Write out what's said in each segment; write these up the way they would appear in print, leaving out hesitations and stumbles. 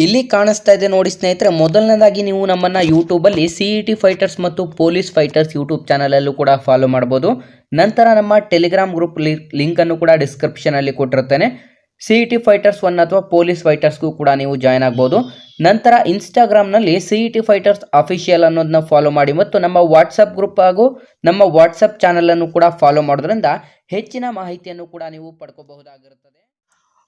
ಇಲ್ಲಿ ಕಾಣಿಸ್ತಾ ಇದೆ ನೋಡಿ ಸ್ನೇಹಿತರೆ, ಮೊದಲನೇದಾಗಿ ನೀವು ನಮ್ಮನ್ನು ಯೂಟ್ಯೂಬಲ್ಲಿ CET ಫೈಟರ್ಸ್ ಮತ್ತು ಪೊಲೀಸ್ ಫೈಟರ್ಸ್ ಯೂಟ್ಯೂಬ್ ಚಾನಲಲ್ಲೂ ಕೂಡ ಫಾಲೋ ಮಾಡ್ಬೋದು. ನಂತರ ನಮ್ಮ ಟೆಲಿಗ್ರಾಮ್ ಗ್ರೂಪ್ ಲಿಂಕನ್ನು ಕೂಡ ಡಿಸ್ಕ್ರಿಪ್ಷನಲ್ಲಿ ಕೊಟ್ಟಿರ್ತೇನೆ. CET ಫೈಟರ್ಸ್ 1 ಅಥವಾ ಪೊಲೀಸ್ ಫೈಟರ್ಸ್ಗೂ ಕೂಡ ನೀವು ಜಾಯ್ನ್ ಆಗ್ಬೋದು. ನಂತರ ಇನ್ಸ್ಟಾಗ್ರಾಮ್ನಲ್ಲಿ CET ಫೈಟರ್ಸ್ ಅಫಿಷಿಯಲ್ ಅನ್ನೋದನ್ನ ಫಾಲೋ ಮಾಡಿ ಮತ್ತು ನಮ್ಮ ವಾಟ್ಸಪ್ ಗ್ರೂಪ್ ಹಾಗೂ ನಮ್ಮ ವಾಟ್ಸಪ್ ಚಾನಲನ್ನು ಕೂಡ ಫಾಲೋ ಮಾಡೋದ್ರಿಂದ ಹೆಚ್ಚಿನ ಮಾಹಿತಿಯನ್ನು ಕೂಡ ನೀವು ಪಡ್ಕೋಬಹುದಾಗಿರುತ್ತದೆ.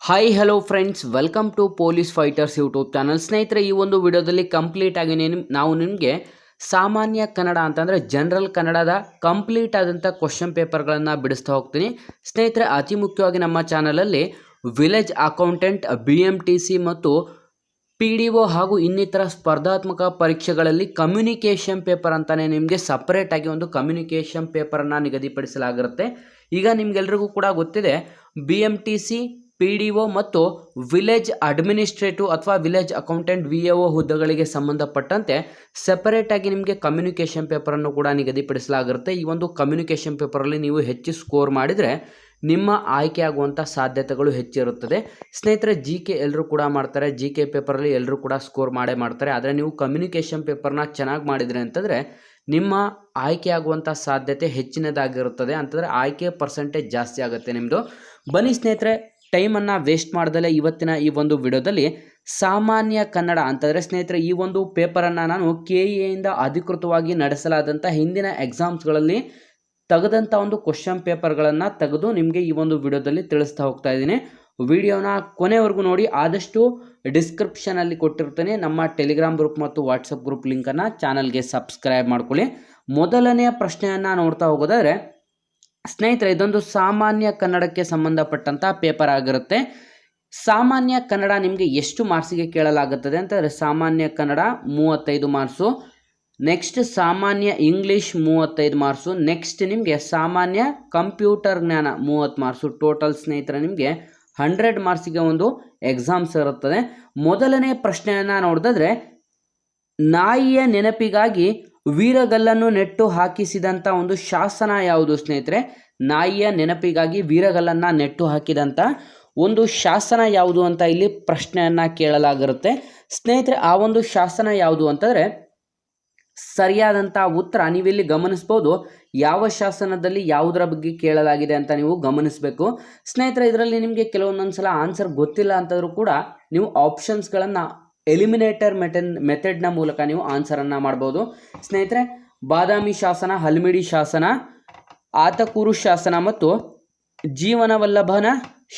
Hi hello friends, welcome to police fighters YouTube channel. ಸ್ನೇಹಿತರೆ, ಈ ಒಂದು ವಿಡಿಯೋದಲ್ಲಿ ಕಂಪ್ಲೀಟ್ ಆಗಿ ನಾವು ನಿಮಗೆ ಸಾಮಾನ್ಯ ಕನ್ನಡ ಅಂತಂದರೆ ಜನರಲ್ ಕನ್ನಡದ ಕಂಪ್ಲೀಟ್ ಆದಂಥ ಕ್ವಶನ್ ಪೇಪರ್ಗಳನ್ನು ಬಿಡಿಸ್ತಾ ಹೋಗ್ತೀನಿ. ಸ್ನೇಹಿತರೆ, ಅತಿ ಮುಖ್ಯವಾಗಿ ನಮ್ಮ ಚಾನಲಲ್ಲಿ ವಿಲೇಜ್ ಅಕೌಂಟೆಂಟ್, BMTC ಮತ್ತು PDO ಹಾಗೂ ಇನ್ನಿತರ ಸ್ಪರ್ಧಾತ್ಮಕ ಪರೀಕ್ಷೆಗಳಲ್ಲಿ ಕಮ್ಯುನಿಕೇಷನ್ ಪೇಪರ್ ಅಂತಲೇ ನಿಮಗೆ ಸಪ್ರೇಟಾಗಿ ಒಂದು ಕಮ್ಯುನಿಕೇಷನ್ ಪೇಪರನ್ನು ನಿಗದಿಪಡಿಸಲಾಗಿರುತ್ತೆ. ಈಗ ನಿಮಗೆಲ್ರಿಗೂ ಕೂಡ ಗೊತ್ತಿದೆ, BMTC, PDO ಮತ್ತು ವಿಲೇಜ್ ಅಡ್ಮಿನಿಸ್ಟ್ರೇಟಿವ್ ಅಥವಾ ವಿಲೇಜ್ ಅಕೌಂಟೆಂಟ್ VAO ಹುದ್ದೆಗಳಿಗೆ ಸಂಬಂಧಪಟ್ಟಂತೆ ಸೆಪರೇಟಾಗಿ ನಿಮಗೆ ಕಮ್ಯುನಿಕೇಷನ್ ಪೇಪರನ್ನು ಕೂಡ ನಿಗದಿಪಡಿಸಲಾಗಿರುತ್ತೆ. ಈ ಒಂದು ಕಮ್ಯುನಿಕೇಷನ್ ಪೇಪರಲ್ಲಿ ನೀವು ಹೆಚ್ಚು ಸ್ಕೋರ್ ಮಾಡಿದರೆ ನಿಮ್ಮ ಆಯ್ಕೆ ಆಗುವಂಥ ಸಾಧ್ಯತೆಗಳು ಹೆಚ್ಚಿರುತ್ತದೆ. ಸ್ನೇಹಿತರೆ, GK ಎಲ್ಲರೂ ಕೂಡ ಮಾಡ್ತಾರೆ, GK ಪೇಪರಲ್ಲಿ ಎಲ್ಲರೂ ಕೂಡ ಸ್ಕೋರ್ ಮಾಡೇ ಮಾಡ್ತಾರೆ. ಆದರೆ ನೀವು ಕಮ್ಯುನಿಕೇಷನ್ ಪೇಪರ್ನ ಚೆನ್ನಾಗಿ ಮಾಡಿದರೆ ಅಂತಂದರೆ ನಿಮ್ಮ ಆಯ್ಕೆ ಆಗುವಂಥ ಸಾಧ್ಯತೆ ಹೆಚ್ಚಿನದಾಗಿರುತ್ತದೆ. ಅಂತಂದರೆ ಆಯ್ಕೆ ಪರ್ಸೆಂಟೇಜ್ ಜಾಸ್ತಿ ಆಗುತ್ತೆ ನಿಮ್ಮದು. ಬನ್ನಿ ಸ್ನೇಹಿತರೆ, ಟೈಮನ್ನು ವೇಸ್ಟ್ ಮಾಡ್ದಲೇ ಇವತ್ತಿನ ಈ ಒಂದು ವಿಡಿಯೋದಲ್ಲಿ ಸಾಮಾನ್ಯ ಕನ್ನಡ ಅಂತಂದರೆ ಸ್ನೇಹಿತರೆ, ಈ ಒಂದು ಪೇಪರನ್ನು ನಾನು KEಯಿಂದ ಅಧಿಕೃತವಾಗಿ ನಡೆಸಲಾದಂಥ ಹಿಂದಿನ ಎಕ್ಸಾಮ್ಸ್ಗಳಲ್ಲಿ ತೆಗೆದಂಥ ಒಂದು ಕ್ವಶನ್ ಪೇಪರ್ಗಳನ್ನು ತೆಗೆದು ನಿಮಗೆ ಈ ಒಂದು ವಿಡಿಯೋದಲ್ಲಿ ತಿಳಿಸ್ತಾ ಹೋಗ್ತಾ ಇದ್ದೀನಿ. ವಿಡಿಯೋನ ಕೊನೆವರೆಗೂ ನೋಡಿ. ಆದಷ್ಟು ಡಿಸ್ಕ್ರಿಪ್ಷನಲ್ಲಿ ಕೊಟ್ಟಿರ್ತೇನೆ ನಮ್ಮ ಟೆಲಿಗ್ರಾಮ್ ಗ್ರೂಪ್ ಮತ್ತು ವಾಟ್ಸಪ್ ಗ್ರೂಪ್ ಲಿಂಕನ್ನು. ಚಾನಲ್ಗೆ ಸಬ್ಸ್ಕ್ರೈಬ್ ಮಾಡ್ಕೊಳ್ಳಿ. ಮೊದಲನೆಯ ಪ್ರಶ್ನೆಯನ್ನು ನೋಡ್ತಾ ಹೋಗೋದಾದರೆ ಸ್ನೇಹಿತರೆ, ಇದೊಂದು ಸಾಮಾನ್ಯ ಕನ್ನಡಕ್ಕೆ ಸಂಬಂಧಪಟ್ಟಂಥ ಪೇಪರ್ ಆಗಿರುತ್ತೆ. ಸಾಮಾನ್ಯ ಕನ್ನಡ ನಿಮಗೆ ಎಷ್ಟು ಮಾರ್ಕ್ಸಿಗೆ ಕೇಳಲಾಗುತ್ತದೆ ಅಂತಂದರೆ ಸಾಮಾನ್ಯ ಕನ್ನಡ 35 ಮಾರ್ಕ್ಸು, ನೆಕ್ಸ್ಟ್ ಸಾಮಾನ್ಯ ಇಂಗ್ಲೀಷ್ 35 ಮಾರ್ಕ್ಸು, ನೆಕ್ಸ್ಟ್ ನಿಮಗೆ ಸಾಮಾನ್ಯ ಕಂಪ್ಯೂಟರ್ ಜ್ಞಾನ 30 ಮಾರ್ಕ್ಸು. ಟೋಟಲ್ ಸ್ನೇಹಿತರೆ ನಿಮಗೆ 100 ಮಾರ್ಕ್ಸಿಗೆ ಒಂದು ಎಕ್ಸಾಮ್ಸ್ ಇರುತ್ತದೆ. ಮೊದಲನೇ ಪ್ರಶ್ನೆಯನ್ನು ನೋಡಿದ್ರೆ, ನಾಯಿಯ ನೆನಪಿಗಾಗಿ ವೀರಗಲ್ಲನ್ನು ನೆಟ್ಟು ಹಾಕಿಸಿದಂಥ ಒಂದು ಶಾಸನ ಯಾವುದು ಸ್ನೇಹಿತರೆ? ನಾಯಿಯ ನೆನಪಿಗಾಗಿ ವೀರಗಲ್ಲನ್ನು ನೆಟ್ಟು ಹಾಕಿದಂಥ ಒಂದು ಶಾಸನ ಯಾವುದು ಅಂತ ಇಲ್ಲಿ ಪ್ರಶ್ನೆಯನ್ನು ಕೇಳಲಾಗಿರುತ್ತೆ. ಸ್ನೇಹಿತರೆ, ಆ ಒಂದು ಶಾಸನ ಯಾವುದು ಅಂತಂದರೆ ಸರಿಯಾದಂಥ ಉತ್ತರ ನೀವಿಲ್ಲಿ ಗಮನಿಸ್ಬೋದು. ಯಾವ ಶಾಸನದಲ್ಲಿ ಯಾವುದರ ಬಗ್ಗೆ ಕೇಳಲಾಗಿದೆ ಅಂತ ನೀವು ಗಮನಿಸಬೇಕು. ಸ್ನೇಹಿತರೆ, ಇದರಲ್ಲಿ ನಿಮಗೆ ಕೆಲವೊಂದೊಂದು ಸಲ ಆನ್ಸರ್ ಗೊತ್ತಿಲ್ಲ ಅಂತಂದರೂ ಕೂಡ ನೀವು ಆಪ್ಷನ್ಸ್ಗಳನ್ನು ಎಲಿಮಿನೇಟರ್ ಮೆಥಡ್ನ ಮೂಲಕ ನೀವು ಆನ್ಸರನ್ನು ಮಾಡ್ಬೋದು. ಸ್ನೇಹಿತರೆ, ಬಾದಾಮಿ ಶಾಸನ, ಹಲ್ಮಿಡಿ ಶಾಸನ, ಆತಕೂರು ಶಾಸನ ಮತ್ತು ಜೀವನವಲ್ಲಭನ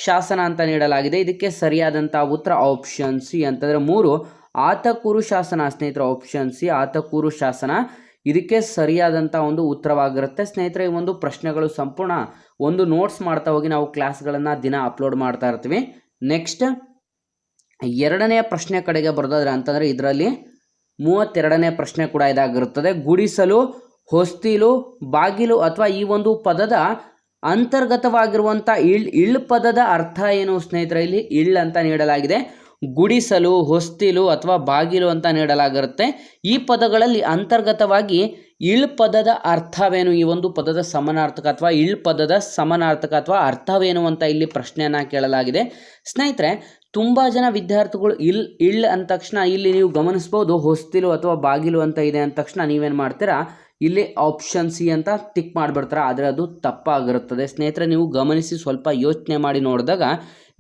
ಶಾಸನ ಅಂತ ನೀಡಲಾಗಿದೆ. ಇದಕ್ಕೆ ಸರಿಯಾದಂಥ ಉತ್ತರ ಆಪ್ಷನ್ C ಅಂತಂದರೆ 3 ಆತಕೂರು ಶಾಸನ. ಸ್ನೇಹಿತರೆ, ಆಪ್ಷನ್ C ಆತಕೂರು ಶಾಸನ ಇದಕ್ಕೆ ಸರಿಯಾದಂಥ ಒಂದು ಉತ್ತರವಾಗಿರುತ್ತೆ. ಸ್ನೇಹಿತರೆ, ಈ ಒಂದು ಪ್ರಶ್ನೆಗಳು ಸಂಪೂರ್ಣ ಒಂದು ನೋಟ್ಸ್ ಮಾಡ್ತಾ ಹೋಗಿ ನಾವು ಕ್ಲಾಸ್ಗಳನ್ನು ದಿನ ಅಪ್ಲೋಡ್ ಮಾಡ್ತಾ ಇರ್ತೀವಿ. ನೆಕ್ಸ್ಟ್ ಎರಡನೇ ಪ್ರಶ್ನೆ ಕಡೆಗೆ ಬರೋದಾದ್ರೆ ಅಂತಂದರೆ ಇದರಲ್ಲಿ 32ನೇ ಪ್ರಶ್ನೆ ಕೂಡ ಇದಾಗಿರುತ್ತದೆ. ಗುಡಿಸಲು, ಹೊಸ್ತಿಲು, ಬಾಗಿಲು ಅಥವಾ ಈ ಒಂದು ಪದದ ಅಂತರ್ಗತವಾಗಿರುವಂಥ ಇಳ್ ಪದದ ಅರ್ಥ ಏನು ಸ್ನೇಹಿತರೆ? ಇಲ್ಲಿ ಇಳ್ ಅಂತ ನೀಡಲಾಗಿದೆ. ಗುಡಿಸಲು, ಹೊಸ್ತಿಲು ಅಥವಾ ಬಾಗಿಲು ಅಂತ ನೀಡಲಾಗಿರುತ್ತೆ. ಈ ಪದಗಳಲ್ಲಿ ಅಂತರ್ಗತವಾಗಿ ಇಳ್ ಪದದ ಅರ್ಥವೇನು? ಈ ಒಂದು ಪದದ ಸಮಾನಾರ್ಥಕ ಅಥವಾ ಇಳ್ ಪದದ ಸಮಾನಾರ್ಥಕ ಅಥವಾ ಅರ್ಥವೇನು ಅಂತ ಇಲ್ಲಿ ಪ್ರಶ್ನೆಯನ್ನು ಕೇಳಲಾಗಿದೆ. ಸ್ನೇಹಿತರೆ, ತುಂಬ ಜನ ವಿದ್ಯಾರ್ಥಿಗಳು ಇಳ್ ಅಂದ ತಕ್ಷಣ ಇಲ್ಲಿ ನೀವು ಗಮನಿಸ್ಬೋದು ಹೊಸ್ತಿಲು ಅಥವಾ ಬಾಗಿಲು ಅಂತ ಇದೆ ಅಂದ ತಕ್ಷಣ ನೀವೇನು ಮಾಡ್ತೀರಾ? ಇಲ್ಲಿ ಆಪ್ಷನ್ C ಅಂತ ಟಿಕ್ ಮಾಡಿಬಿಡ್ತಾರೆ. ಆದರೆ ಅದು ತಪ್ಪಾಗಿರುತ್ತದೆ. ಸ್ನೇಹಿತರೆ, ನೀವು ಗಮನಿಸಿ ಸ್ವಲ್ಪ ಯೋಚನೆ ಮಾಡಿ ನೋಡಿದಾಗ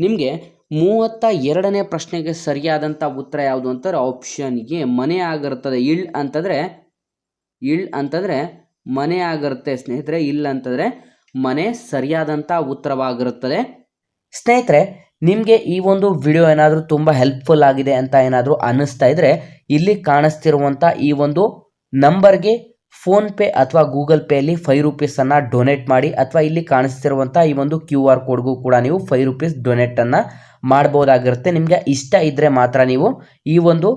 ನಿಮಗೆ 32ನೇ ಪ್ರಶ್ನೆಗೆ ಸರಿಯಾದಂಥ ಉತ್ತರ ಯಾವುದು ಅಂತಾರೆ ಆಪ್ಷನ್ A ಮನೆ ಆಗಿರುತ್ತದೆ. ಇಳ್ ಅಂತಂದರೆ ಮನೆ ಆಗಿರುತ್ತೆ ಸ್ನೇಹಿತರೆ. ಇಳ್ ಅಂತಂದರೆ ಮನೆ ಸರಿಯಾದಂಥ ಉತ್ತರವಾಗಿರುತ್ತದೆ. ಸ್ನೇಹಿತರೆ, ನಿಮಗೆ ಈ ಒಂದು ವಿಡಿಯೋ ಏನಾದರೂ ತುಂಬ ಹೆಲ್ಪ್ಫುಲ್ ಆಗಿದೆ ಅಂತ ಏನಾದರೂ ಅನ್ನಿಸ್ತಾ ಇದ್ದರೆ ಇಲ್ಲಿ ಕಾಣಿಸ್ತಿರುವಂಥ ಈ ಒಂದು ನಂಬರ್ಗೆ ಫೋನ್ಪೇ ಅಥವಾ ಗೂಗಲ್ ಪೇಯಲ್ಲಿ 5 ರೂಪೀಸನ್ನು ಡೊನೇಟ್ ಮಾಡಿ, ಅಥವಾ ಇಲ್ಲಿ ಕಾಣಿಸ್ತಿರುವಂಥ ಈ ಒಂದು QR ಕೋಡ್ಗೂ ಕೂಡ ನೀವು 5 ರೂಪೀಸ್ ಡೊನೇಟನ್ನು ಮಾಡ್ಬೋದಾಗಿರುತ್ತೆ. ನಿಮಗೆ ಇಷ್ಟ ಇದ್ದರೆ ಮಾತ್ರ ನೀವು ಈ ಒಂದು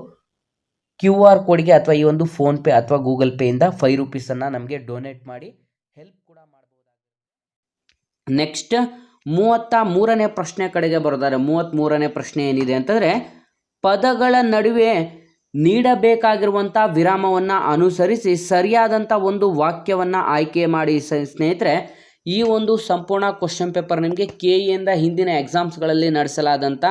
QR ಕೋಡ್ಗೆ ಅಥವಾ ಈ ಒಂದು ಫೋನ್ಪೇ ಅಥವಾ ಗೂಗಲ್ ಪೇಯಿಂದ 5 ರೂಪೀಸನ್ನು ನಮಗೆ ಡೊನೇಟ್ ಮಾಡಿ ಹೆಲ್ಪ್ ಕೂಡ ಮಾಡ್ಬೋದಾಗಿರುತ್ತೆ. ನೆಕ್ಸ್ಟ್ 33ನೇ ಪ್ರಶ್ನೆ ಕಡೆಗೆ ಬರೋದಾದ್ರೆ 33ನೇ ಪ್ರಶ್ನೆ ಏನಿದೆ ಅಂತಂದರೆ, ಪದಗಳ ನಡುವೆ ನೀಡಬೇಕಾಗಿರುವಂಥ ವಿರಾಮವನ್ನು ಅನುಸರಿಸಿ ಸರಿಯಾದಂಥ ಒಂದು ವಾಕ್ಯವನ್ನು ಆಯ್ಕೆ ಮಾಡಿ. ಸ್ನೇಹಿತರೆ, ಈ ಒಂದು ಸಂಪೂರ್ಣ ಕ್ವಶನ್ ಪೇಪರ್ ನಿಮಗೆ KEಯಿಂದ ಹಿಂದಿನ ಎಕ್ಸಾಮ್ಸ್ಗಳಲ್ಲಿ ನಡೆಸಲಾದಂಥ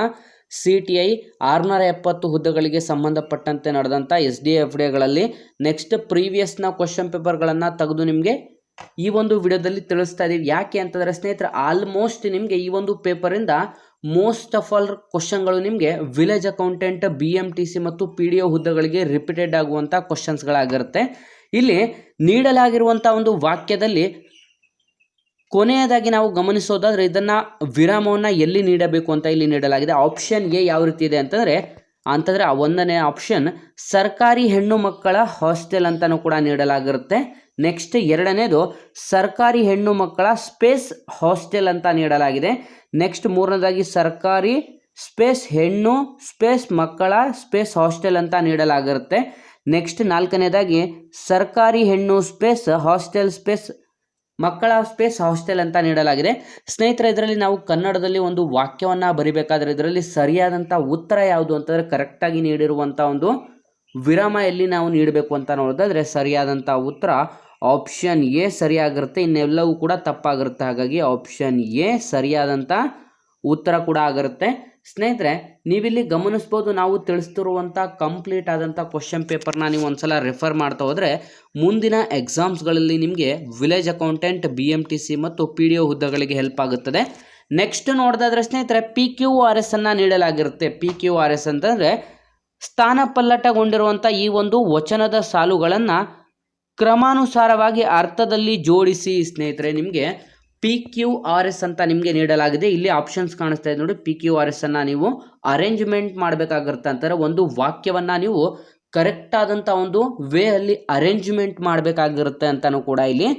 CTI 670 ಹುದ್ದೆಗಳಿಗೆ ಸಂಬಂಧಪಟ್ಟಂತೆ ನಡೆದಂಥ SDFDಗಳಲ್ಲಿ ನೆಕ್ಸ್ಟ್ ಪ್ರೀವಿಯಸ್ನ ಕ್ವಶನ್ ಪೇಪರ್ಗಳನ್ನು ತೆಗೆದು ನಿಮಗೆ ಈ ಒಂದು ವಿಡಿಯೋದಲ್ಲಿ ತಿಳಿಸ್ತಾ ಇದ್ದೀವಿ. ಯಾಕೆ ಅಂತಂದರೆ ಸ್ನೇಹಿತರೆ, ಆಲ್ಮೋಸ್ಟ್ ನಿಮಗೆ ಈ ಒಂದು ಪೇಪರಿಂದ ಮೋಸ್ಟ್ ಆಫ್ ಆಲ್ ಕ್ವಶನ್ಗಳು ನಿಮಗೆ ವಿಲೇಜ್ ಅಕೌಂಟೆಂಟ್, BMTC ಮತ್ತು PDO ಹುದ್ದೆಗಳಿಗೆ ರಿಪೀಟೆಡ್ ಆಗುವಂಥ ಕ್ವಶನ್ಸ್ಗಳಾಗಿರುತ್ತೆ. ಇಲ್ಲಿ ನೀಡಲಾಗಿರುವಂಥ ಒಂದು ವಾಕ್ಯದಲ್ಲಿ ಕೊನೆಯದಾಗಿ ನಾವು ಗಮನಿಸೋದಾದರೆ ಇದನ್ನು ವಿರಾಮವನ್ನು ಎಲ್ಲಿ ನೀಡಬೇಕು ಅಂತ ಇಲ್ಲಿ ನೀಡಲಾಗಿದೆ. ಆಪ್ಷನ್ ಎ ಯಾವ ರೀತಿ ಇದೆ ಅಂತಂದರೆ ಒಂದನೇ ಆಪ್ಷನ್ ಸರ್ಕಾರಿ ಹೆಣ್ಣು ಮಕ್ಕಳ ಹಾಸ್ಟೆಲ್ ಅಂತಲೂ ಕೂಡ ನೀಡಲಾಗಿರುತ್ತೆ. ನೆಕ್ಸ್ಟ್ ಎರಡನೇದು ಸರ್ಕಾರಿ ಹೆಣ್ಣು ಮಕ್ಕಳ ಸ್ಪೇಸ್ ಹಾಸ್ಟೆಲ್ ಅಂತ ನೀಡಲಾಗಿದೆ. ನೆಕ್ಸ್ಟ್ ಮೂರನೇದಾಗಿ ಸರ್ಕಾರಿ ಸ್ಪೇಸ್ ಹೆಣ್ಣು ಸ್ಪೇಸ್ ಮಕ್ಕಳ ಸ್ಪೇಸ್ ಹಾಸ್ಟೆಲ್ ಅಂತ ನೀಡಲಾಗಿರುತ್ತೆ. ನೆಕ್ಸ್ಟ್ ನಾಲ್ಕನೇದಾಗಿ ಸರ್ಕಾರಿ ಹೆಣ್ಣು ಸ್ಪೇಸ್ ಹಾಸ್ಟೆಲ್ ಸ್ಪೇಸ್ ಮಕ್ಕಳ ಸ್ಪೇಸ್ ಹಾಸ್ಟೆಲ್ ಅಂತ ನೀಡಲಾಗಿದೆ. ಸ್ನೇಹಿತರೆ, ಇದರಲ್ಲಿ ನಾವು ಕನ್ನಡದಲ್ಲಿ ಒಂದು ವಾಕ್ಯವನ್ನು ಬರಿಬೇಕಾದ್ರೆ ಇದರಲ್ಲಿ ಸರಿಯಾದಂಥ ಉತ್ತರ ಯಾವುದು ಅಂತಂದರೆ ಕರೆಕ್ಟಾಗಿ ನೀಡಿರುವಂಥ ಒಂದು ವಿರಾಮ ಎಲ್ಲಿ ನಾವು ನೀಡಬೇಕು ಅಂತ ನೋಡೋದಾದರೆ ಸರಿಯಾದಂಥ ಉತ್ತರ ಆಪ್ಷನ್ ಎ ಸರಿಯಾಗಿರುತ್ತೆ. ಇನ್ನೆಲ್ಲವೂ ಕೂಡ ತಪ್ಪಾಗಿರುತ್ತೆ. ಹಾಗಾಗಿ ಆಪ್ಷನ್ ಎ ಸರಿಯಾದಂಥ ಉತ್ತರ ಕೂಡ ಆಗಿರುತ್ತೆ. ಸ್ನೇಹಿತರೆ, ನೀವಿಲ್ಲಿ ಗಮನಿಸ್ಬೋದು, ನಾವು ತಿಳಿಸ್ತಿರುವಂಥ ಕಂಪ್ಲೀಟ್ ಆದಂಥ ಕ್ವಶನ್ ಪೇಪರ್ನ ನೀವು ಒಂದ್ಸಲ ರೆಫರ್ ಮಾಡ್ತಾ ಹೋದರೆ ಮುಂದಿನ ಎಕ್ಸಾಮ್ಸ್ಗಳಲ್ಲಿ ನಿಮಗೆ ವಿಲೇಜ್ ಅಕೌಂಟೆಂಟ್, BMTC ಮತ್ತು PDO ಹುದ್ದೆಗಳಿಗೆ ಹೆಲ್ಪ್ ಆಗುತ್ತದೆ. ನೆಕ್ಸ್ಟ್ ನೋಡೋದಾದರೆ ಸ್ನೇಹಿತರೆ, PQRS ಅನ್ನು ನೀಡಲಾಗಿರುತ್ತೆ. PQRS ಅಂತಂದರೆ ಸ್ಥಾನಪಲ್ಲಟಗೊಂಡಿರುವಂಥ ಈ ಒಂದು ವಚನದ ಸಾಲುಗಳನ್ನು ಕ್ರಮಾನುಸಾರವಾಗಿ ಅರ್ಥದಲ್ಲಿ ಜೋಡಿಸಿ. ಸ್ನೇಹಿತರೆ, ನಿಮಗೆ PQRS ಅಂತ ನಿಮಗೆ ನೀಡಲಾಗಿದೆ. ಇಲ್ಲಿ ಆಪ್ಷನ್ಸ್ ಕಾಣಿಸ್ತಾ ಇದೆ ನೋಡಿ. PQRS ಅನ್ನು ನೀವು ಅರೇಂಜ್ಮೆಂಟ್ ಮಾಡಬೇಕಾಗಿರುತ್ತೆ. ಅಂತಾರೆ ಒಂದು ವಾಕ್ಯವನ್ನು ನೀವು ಕರೆಕ್ಟ್ ಆದಂಥ ಒಂದು ವೇ ಅಲ್ಲಿ ಅರೇಂಜ್ಮೆಂಟ್ ಮಾಡಬೇಕಾಗಿರುತ್ತೆ ಅಂತಲೂ ಕೂಡ ಇಲ್ಲಿ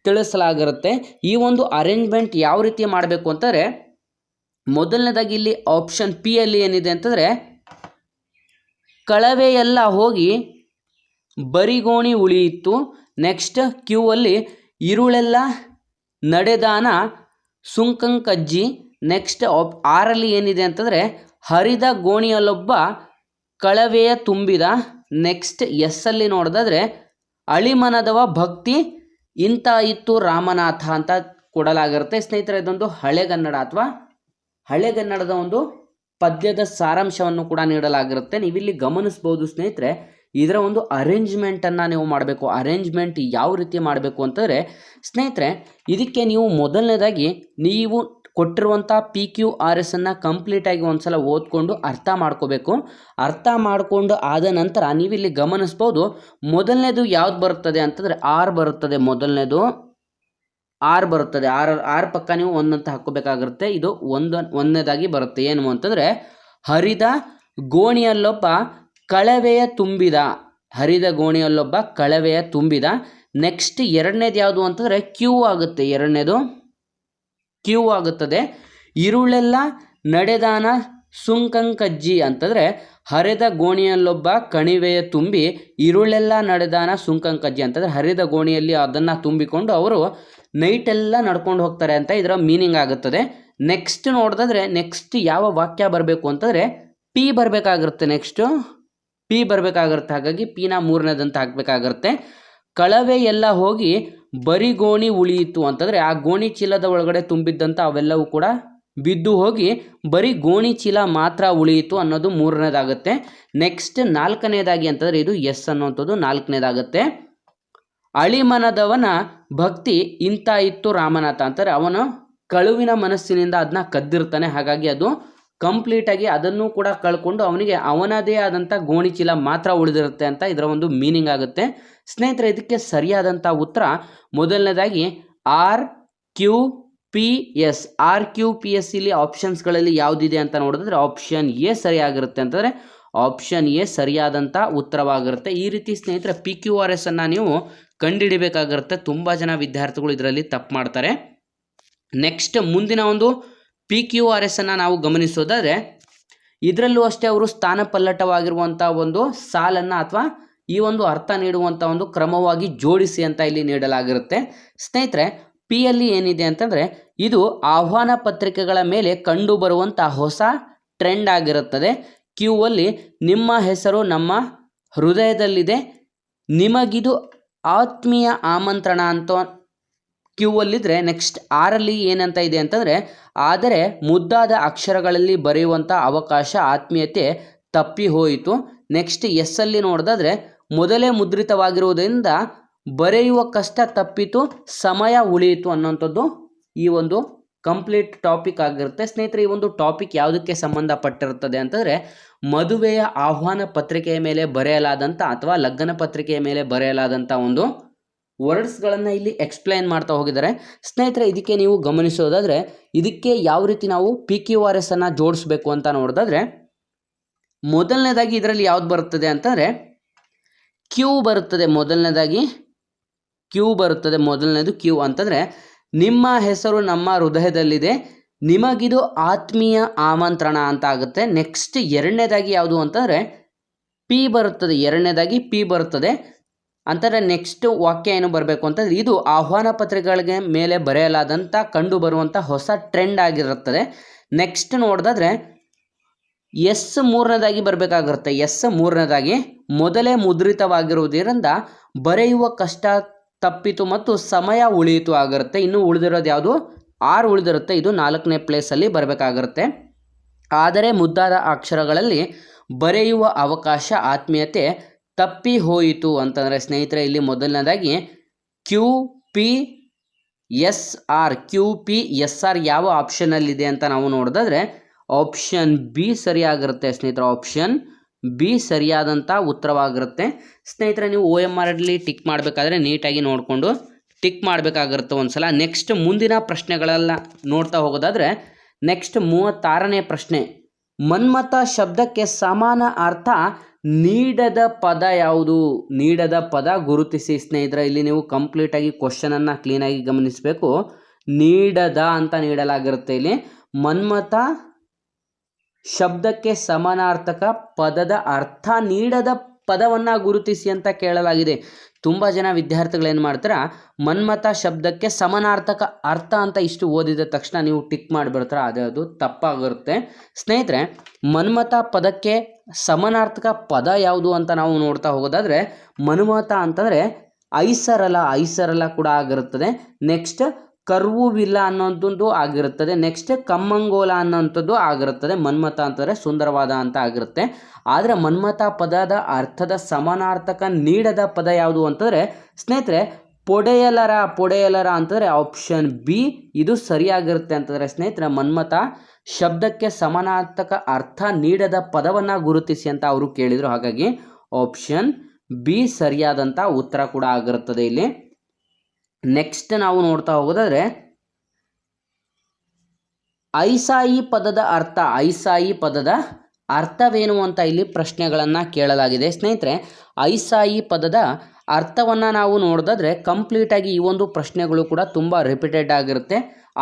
ತಿಳಿಸಲಾಗಿರುತ್ತೆ. ಈ ಒಂದು ಅರೇಂಜ್ಮೆಂಟ್ ಯಾವ ರೀತಿ ಮಾಡಬೇಕು ಅಂತಂದರೆ ಮೊದಲನೇದಾಗಿ ಇಲ್ಲಿ ಆಪ್ಷನ್ ಪಿ ಅಲ್ಲಿ ಏನಿದೆ ಅಂತಂದರೆ ಕಳವೆಯೆಲ್ಲ ಹೋಗಿ ಬರಿಗೋಣಿ ಉಳಿಯಿತು. ನೆಕ್ಸ್ಟ್ ಕ್ಯೂ ಅಲ್ಲಿ ಇರುಳೆಲ್ಲ ನಡೆದಾನ ಸುಂಕಂಕಜ್ಜಿ. ನೆಕ್ಸ್ಟ್ ಆರಲ್ಲಿ ಏನಿದೆ ಅಂತಂದರೆ ಹರಿದ ಗೋಣಿಯಲ್ಲೊಬ್ಬ ಕಳವೆಯ ತುಂಬಿದ. ನೆಕ್ಸ್ಟ್ ಎಸ್ ಅಲ್ಲಿ ನೋಡೋದಾದರೆ ಅಳಿಮನದವ ಭಕ್ತಿ ಇಂಥ ಇತ್ತು ರಾಮನಾಥ ಅಂತ ಕೊಡಲಾಗಿರುತ್ತೆ. ಸ್ನೇಹಿತರೆ, ಇದೊಂದು ಹಳೆಗನ್ನಡ ಅಥವಾ ಹಳೆಗನ್ನಡದ ಒಂದು ಪದ್ಯದ ಸಾರಾಂಶವನ್ನು ಕೂಡ ನೀಡಲಾಗಿರುತ್ತೆ. ನೀವಿಲ್ಲಿ ಗಮನಿಸ್ಬೋದು ಸ್ನೇಹಿತರೆ, ಇದರ ಒಂದು ಅರೇಂಜ್ಮೆಂಟನ್ನು ನೀವು ಮಾಡಬೇಕು. ಅರೇಂಜ್ಮೆಂಟ್ ಯಾವ ರೀತಿ ಮಾಡಬೇಕು ಅಂತಂದರೆ ಸ್ನೇಹಿತರೆ, ಇದಕ್ಕೆ ನೀವು ಮೊದಲನೇದಾಗಿ ನೀವು ಕೊಟ್ಟಿರುವಂಥ PQRS ಅನ್ನು ಕಂಪ್ಲೀಟಾಗಿ ಒಂದು ಸಲ ಓದ್ಕೊಂಡು ಅರ್ಥ ಮಾಡ್ಕೋಬೇಕು. ಅರ್ಥ ಮಾಡಿಕೊಂಡು ಆದ ನಂತರ ನೀವಿಲ್ಲಿ ಗಮನಿಸ್ಬೋದು, ಮೊದಲನೇದು ಯಾವ್ದು ಬರುತ್ತದೆ ಅಂತಂದರೆ ಆರ್ ಬರುತ್ತದೆ. ಮೊದಲನೇದು ಆರ್ ಬರುತ್ತದೆ. ಆರ್ ಪಕ್ಕ ನೀವು ಒಂದಂತ ಹಾಕೋಬೇಕಾಗಿರುತ್ತೆ. ಇದು ಒಂದನೇದಾಗಿ ಬರುತ್ತೆ. ಏನು ಅಂತಂದರೆ ಹರಿದ ಗೋಣಿಯಲ್ಲೊಬ್ಬ ಕಳವೆಯ ತುಂಬಿದ. ಹರಿದ ಗೋಣಿಯಲ್ಲೊಬ್ಬ ಕಳವೆಯ ತುಂಬಿದ. ನೆಕ್ಸ್ಟ್ ಎರಡನೇದು ಯಾವುದು ಅಂತಂದರೆ ಕ್ಯೂ ಆಗುತ್ತೆ. ಎರಡನೇದು ಕ್ಯೂ ಆಗುತ್ತದೆ. ಇರುಳೆಲ್ಲ ನಡೆದಾನ ಸುಂಕಂಕಜ್ಜಿ ಅಂತಂದರೆ ಹರಿದ ಗೋಣಿಯಲ್ಲೊಬ್ಬ ಕಣಿವೆಯ ತುಂಬಿ ಇರುಳೆಲ್ಲ ನಡೆದಾನ ಸುಂಕಂಕಜ್ಜಿ ಅಂತಂದರೆ ಹರಿದ ಗೋಣಿಯಲ್ಲಿ ಅದನ್ನು ತುಂಬಿಕೊಂಡು ಅವರು ನೈಟೆಲ್ಲ ನಡ್ಕೊಂಡು ಹೋಗ್ತಾರೆ ಅಂತ ಇದರ ಮೀನಿಂಗ್ ಆಗುತ್ತದೆ. ನೆಕ್ಸ್ಟ್ ನೋಡಿದ್ರೆ ನೆಕ್ಸ್ಟ್ ಯಾವ ವಾಕ್ಯ ಬರಬೇಕು ಅಂತಂದರೆ ಪಿ ಬರಬೇಕಾಗಿರುತ್ತೆ. ನೆಕ್ಸ್ಟು ಪಿ ಬರಬೇಕಾಗಿರುತ್ತೆ. ಹಾಗಾಗಿ ಪಿನ ಮೂರನೇದಂತ ಹಾಕಬೇಕಾಗಿರುತ್ತೆ. ಕಳವೆ ಎಲ್ಲ ಹೋಗಿ ಬರಿ ಗೋಣಿ ಉಳಿಯಿತು ಅಂತಂದರೆ ಆ ಗೋಣಿ ಚೀಲದ ಒಳಗಡೆ ತುಂಬಿದ್ದಂಥ ಅವೆಲ್ಲವೂ ಕೂಡ ಬಿದ್ದು ಹೋಗಿ ಬರೀ ಗೋಣಿ ಚೀಲ ಮಾತ್ರ ಉಳಿಯಿತು ಅನ್ನೋದು ಮೂರನೇದಾಗುತ್ತೆ. ನೆಕ್ಸ್ಟ್ ನಾಲ್ಕನೇದಾಗಿ ಅಂತಂದರೆ ಇದು ಎಸ್ ಅನ್ನುವಂಥದ್ದು ನಾಲ್ಕನೇದಾಗುತ್ತೆ. ಅಳಿಮನದವನ ಭಕ್ತಿ ಇಂಥ ಇತ್ತು ರಾಮನಾಥ ಅಂತಾರೆ. ಅವನು ಕಳುವಿನ ಮನಸ್ಸಿನಿಂದ ಅದನ್ನ ಕದ್ದಿರ್ತಾನೆ. ಹಾಗಾಗಿ ಅದು ಕಂಪ್ಲೀಟಾಗಿ ಅದನ್ನು ಕೂಡ ಕಳ್ಕೊಂಡು ಅವನಿಗೆ ಅವನದೇ ಆದಂಥ ಗೋಣಿ ಚೀಲ ಮಾತ್ರ ಉಳಿದಿರುತ್ತೆ ಅಂತ ಇದರ ಒಂದು ಮೀನಿಂಗ್ ಆಗುತ್ತೆ. ಸ್ನೇಹಿತರೆ, ಇದಕ್ಕೆ ಸರಿಯಾದಂಥ ಉತ್ತರ ಮೊದಲನೇದಾಗಿ RQPS. RQPS ಇಲ್ಲಿ ಆಪ್ಷನ್ಸ್ಗಳಲ್ಲಿ ಯಾವುದಿದೆ ಅಂತ ನೋಡಿದ್ರೆ ಆಪ್ಷನ್ ಎ ಸರಿಯಾಗಿರುತ್ತೆ. ಅಂತಂದರೆ ಆಪ್ಷನ್ ಎ ಸರಿಯಾದಂಥ ಉತ್ತರವಾಗಿರುತ್ತೆ. ಈ ರೀತಿ ಸ್ನೇಹಿತರೆ PQRS ಅನ್ನು ನೀವು ಕಂಡುಹಿಡಿಬೇಕಾಗಿರುತ್ತೆ. ತುಂಬ ಜನ ವಿದ್ಯಾರ್ಥಿಗಳು ಇದರಲ್ಲಿ ತಪ್ಪು ಮಾಡ್ತಾರೆ. ನೆಕ್ಸ್ಟ್ ಮುಂದಿನ ಒಂದು PQRS ಅನ್ನು ನಾವು ಗಮನಿಸೋದಾದರೆ ಇದರಲ್ಲೂ ಅಷ್ಟೇ ಅವರು ಸ್ಥಾನಪಲ್ಲಟವಾಗಿರುವಂಥ ಒಂದು ಸಾಲನ್ನು ಅಥವಾ ಈ ಒಂದು ಅರ್ಥ ನೀಡುವಂಥ ಒಂದು ಕ್ರಮವಾಗಿ ಜೋಡಿಸಿ ಅಂತ ಇಲ್ಲಿ ನೀಡಲಾಗಿರುತ್ತೆ. ಸ್ನೇಹಿತರೆ, ಪಿ ಅಲ್ಲಿ ಏನಿದೆ ಅಂತಂದರೆ ಇದು ಆಹ್ವಾನ ಪತ್ರಿಕೆಗಳ ಮೇಲೆ ಕಂಡು ಬರುವಂಥ ಹೊಸ ಟ್ರೆಂಡ್ ಆಗಿರುತ್ತದೆ. ಕ್ಯೂ ಅಲ್ಲಿ ನಿಮ್ಮ ಹೆಸರು ನಮ್ಮ ಹೃದಯದಲ್ಲಿದೆ, ನಿಮಗಿದು ಆತ್ಮೀಯ ಆಮಂತ್ರಣ ಅಂತ ಕ್ಯೂ ಅಲ್ಲಿದ್ದರೆ ನೆಕ್ಸ್ಟ್ ಆರಲ್ಲಿ ಏನಂತ ಇದೆ ಅಂತಂದರೆ ಆದರೆ ಮುದ್ದಾದ ಅಕ್ಷರಗಳಲ್ಲಿ ಬರೆಯುವಂಥ ಅವಕಾಶ ಆತ್ಮೀಯತೆ ತಪ್ಪಿ ಹೋಯಿತು. ನೆಕ್ಸ್ಟ್ ಎಸ್ ಅಲ್ಲಿ ನೋಡಿದಾದ್ರೆ ಮೊದಲೇ ಮುದ್ರಿತವಾಗಿರುವುದರಿಂದ ಬರೆಯುವ ಕಷ್ಟ ತಪ್ಪಿತು, ಸಮಯ ಉಳಿಯಿತು ಅನ್ನೋಂಥದ್ದು ಈ ಒಂದು ಕಂಪ್ಲೀಟ್ ಟಾಪಿಕ್ ಆಗಿರುತ್ತೆ. ಸ್ನೇಹಿತರೆ, ಈ ಒಂದು ಟಾಪಿಕ್ ಯಾವುದಕ್ಕೆ ಸಂಬಂಧಪಟ್ಟಿರುತ್ತದೆ ಅಂತಂದರೆ ಮದುವೆಯ ಆಹ್ವಾನ ಪತ್ರಿಕೆಯ ಮೇಲೆ ಬರೆಯಲಾದಂಥ ಅಥವಾ ಲಗ್ನ ಪತ್ರಿಕೆಯ ಮೇಲೆ ಬರೆಯಲಾದಂಥ ಒಂದು ವರ್ಡ್ಸ್ಗಳನ್ನು ಇಲ್ಲಿ ಎಕ್ಸ್ಪ್ಲೈನ್ ಮಾಡ್ತಾ ಹೋಗಿದ್ದಾರೆ. ಸ್ನೇಹಿತರೆ, ಇದಕ್ಕೆ ನೀವು ಗಮನಿಸೋದಾದರೆ ಇದಕ್ಕೆ ಯಾವ ರೀತಿ ನಾವು PQRS ಅನ್ನು ಜೋಡಿಸ್ಬೇಕು ಅಂತ ನೋಡೋದಾದರೆ ಮೊದಲನೇದಾಗಿ ಇದರಲ್ಲಿ ಯಾವ್ದು ಬರುತ್ತದೆ ಅಂತಂದರೆ ಕ್ಯೂ ಬರುತ್ತದೆ. ಮೊದಲನೇದು ಕ್ಯೂ ಅಂತಂದರೆ ನಿಮ್ಮ ಹೆಸರು ನಮ್ಮ ಹೃದಯದಲ್ಲಿದೆ, ನಿಮಗಿದು ಆತ್ಮೀಯ ಆಮಂತ್ರಣ ಅಂತ ಆಗುತ್ತೆ. ನೆಕ್ಸ್ಟ್ ಎರಡನೇದಾಗಿ ಯಾವುದು ಅಂತಂದರೆ ಪಿ ಬರುತ್ತದೆ. ಅಂತಂದರೆ ನೆಕ್ಸ್ಟ್ ವಾಕ್ಯ ಏನು ಬರಬೇಕು ಅಂತಂದರೆ ಇದು ಆಹ್ವಾನ ಪತ್ರಿಕೆಗಳಿಗೆ ಮೇಲೆ ಬರೆಯಲಾದಂಥ ಕಂಡು ಬರುವಂಥ ಹೊಸ ಟ್ರೆಂಡ್ ಆಗಿರುತ್ತದೆ. ನೆಕ್ಸ್ಟ್ ನೋಡಿದಾದ್ರೆ ಎಸ್ ಮೂರನೇದಾಗಿ ಬರಬೇಕಾಗಿರುತ್ತೆ. ಮೂರನೇದಾಗಿ ಮೊದಲೇ ಮುದ್ರಿತವಾಗಿರುವುದರಿಂದ ಬರೆಯುವ ಕಷ್ಟ ತಪ್ಪಿತು ಮತ್ತು ಸಮಯ ಉಳಿಯಿತು ಆಗಿರುತ್ತೆ. ಇನ್ನು ಉಳಿದಿರೋದು ಯಾವುದು 6 ಉಳಿದಿರುತ್ತೆ. ಇದು 4ನೇ ಪ್ಲೇಸಲ್ಲಿ ಬರಬೇಕಾಗಿರುತ್ತೆ. ಆದರೆ ಮುದ್ದಾದ ಅಕ್ಷರಗಳಲ್ಲಿ ಬರೆಯುವ ಅವಕಾಶ ಆತ್ಮೀಯತೆ ತಪ್ಪಿ ಹೋಯಿತು ಅಂತಂದರೆ ಸ್ನೇಹಿತರೆ ಇಲ್ಲಿ ಮೊದಲನೇದಾಗಿ QPSR ಯಾವ ಆಪ್ಷನಲ್ಲಿದೆ ಅಂತ ನಾವು ನೋಡೋದಾದರೆ ಆಪ್ಷನ್ ಬಿ ಸರಿಯಾಗಿರುತ್ತೆ ಸ್ನೇಹಿತರೆ. ಆಪ್ಷನ್ ಬಿ ಸರಿಯಾದಂಥ ಉತ್ತರವಾಗಿರುತ್ತೆ. ಸ್ನೇಹಿತರೆ, ನೀವು OMR ಅಲ್ಲಿ ಟಿಕ್ ಮಾಡಬೇಕಾದ್ರೆ ನೀಟಾಗಿ ನೋಡಿಕೊಂಡು ಟಿಕ್ ಮಾಡಬೇಕಾಗಿರುತ್ತೆ ಒಂದ್ಸಲ. ನೆಕ್ಸ್ಟ್ ಮುಂದಿನ ಪ್ರಶ್ನೆಗಳೆಲ್ಲ ನೋಡ್ತಾ ಹೋಗೋದಾದರೆ ನೆಕ್ಸ್ಟ್ 36ನೇ ಪ್ರಶ್ನೆ, ಮನ್ಮಥ ಶಬ್ದಕ್ಕೆ ಸಮಾನ ಅರ್ಥ ನೀಡದ ಪದ ಯಾವುದು? ನೀಡದ ಪದ ಗುರುತಿಸಿ. ಸ್ನೇಹಿತರೆ, ಇಲ್ಲಿ ನೀವು ಕಂಪ್ಲೀಟಾಗಿ ಕ್ವಶನನ್ನು ಕ್ಲೀನಾಗಿ ಗಮನಿಸಬೇಕು. ನೀಡದ ಅಂತ ನೀಡಲಾಗಿರುತ್ತೆ. ಇಲ್ಲಿ ಮನ್ಮಥ ಶಬ್ದಕ್ಕೆ ಸಮಾನಾರ್ಥಕ ಪದದ ಅರ್ಥ ನೀಡದ ಪದವನ್ನು ಗುರುತಿಸಿ ಅಂತ ಕೇಳಲಾಗಿದೆ. ತುಂಬ ಜನ ವಿದ್ಯಾರ್ಥಿಗಳು ಏನು ಮಾಡ್ತಾರೆ, ಮನ್ಮಥ ಶಬ್ದಕ್ಕೆ ಸಮಾನಾರ್ಥಕ ಅರ್ಥ ಅಂತ ಇಷ್ಟು ಓದಿದ ತಕ್ಷಣ ನೀವು ಟಿಕ್ ಮಾಡಿಬಿಡ್ತಾರೆ. ಅದು ತಪ್ಪಾಗಿರುತ್ತೆ. ಸ್ನೇಹಿತರೆ, ಮನ್ಮಥ ಪದಕ್ಕೆ ಸಮಾನಾರ್ಥಕ ಪದ ಯಾವುದು ಅಂತ ನಾವು ನೋಡ್ತಾ ಹೋಗೋದಾದರೆ ಮನ್ಮಥ ಅಂತಂದರೆ ಐಸರಲ ಕೂಡ ಆಗಿರುತ್ತದೆ. ನೆಕ್ಸ್ಟ್ ಕರ್ವುವಿಲ್ಲ ಅನ್ನೋಂಥದ್ದು ಆಗಿರುತ್ತದೆ. ನೆಕ್ಸ್ಟ್ ಕಮ್ಮಂಗೋಲ ಅನ್ನೋಂಥದ್ದು ಆಗಿರುತ್ತದೆ. ಮನ್ಮಥ ಅಂತಂದರೆ ಸುಂದರವಾದ ಅಂತ ಆಗಿರುತ್ತೆ. ಆದರೆ ಮನ್ಮಥ ಪದದ ಅರ್ಥದ ಸಮಾನಾರ್ಥಕ ನೀಡದ ಪದ ಯಾವುದು ಅಂತಂದರೆ ಸ್ನೇಹಿತರೆ ಪೊಡೆಯಲರ ಅಂತಂದರೆ ಆಪ್ಷನ್ ಬಿ ಇದು ಸರಿಯಾಗಿರುತ್ತೆ ಅಂತಂದರೆ ಸ್ನೇಹಿತರೆ ಮನ್ಮಥ ಶಬ್ದಕ್ಕೆ ಸಮಾನಾರ್ಥಕ ಅರ್ಥ ನೀಡದ ಪದವನ್ನು ಗುರುತಿಸಿ ಅಂತ ಅವರು ಕೇಳಿದರು. ಹಾಗಾಗಿ ಆಪ್ಷನ್ ಬಿ ಸರಿಯಾದಂಥ ಉತ್ತರ ಕೂಡ ಆಗಿರುತ್ತದೆ ಇಲ್ಲಿ. ನೆಕ್ಸ್ಟ್ ನಾವು ನೋಡ್ತಾ ಹೋಗೋದಾದರೆ ಐಸಾಯಿ ಪದದ ಅರ್ಥವೇನು ಅಂತ ಇಲ್ಲಿ ಪ್ರಶ್ನೆಗಳನ್ನು ಕೇಳಲಾಗಿದೆ. ಸ್ನೇಹಿತರೆ, ಐಸಾಯಿ ಪದದ ಅರ್ಥವನ್ನು ನಾವು ನೋಡೋದಾದರೆ ಕಂಪ್ಲೀಟಾಗಿ ಈ ಒಂದು ಪ್ರಶ್ನೆಗಳು ಕೂಡ ತುಂಬ ರಿಪೀಟೆಡ್ ಆಗಿರುತ್ತೆ.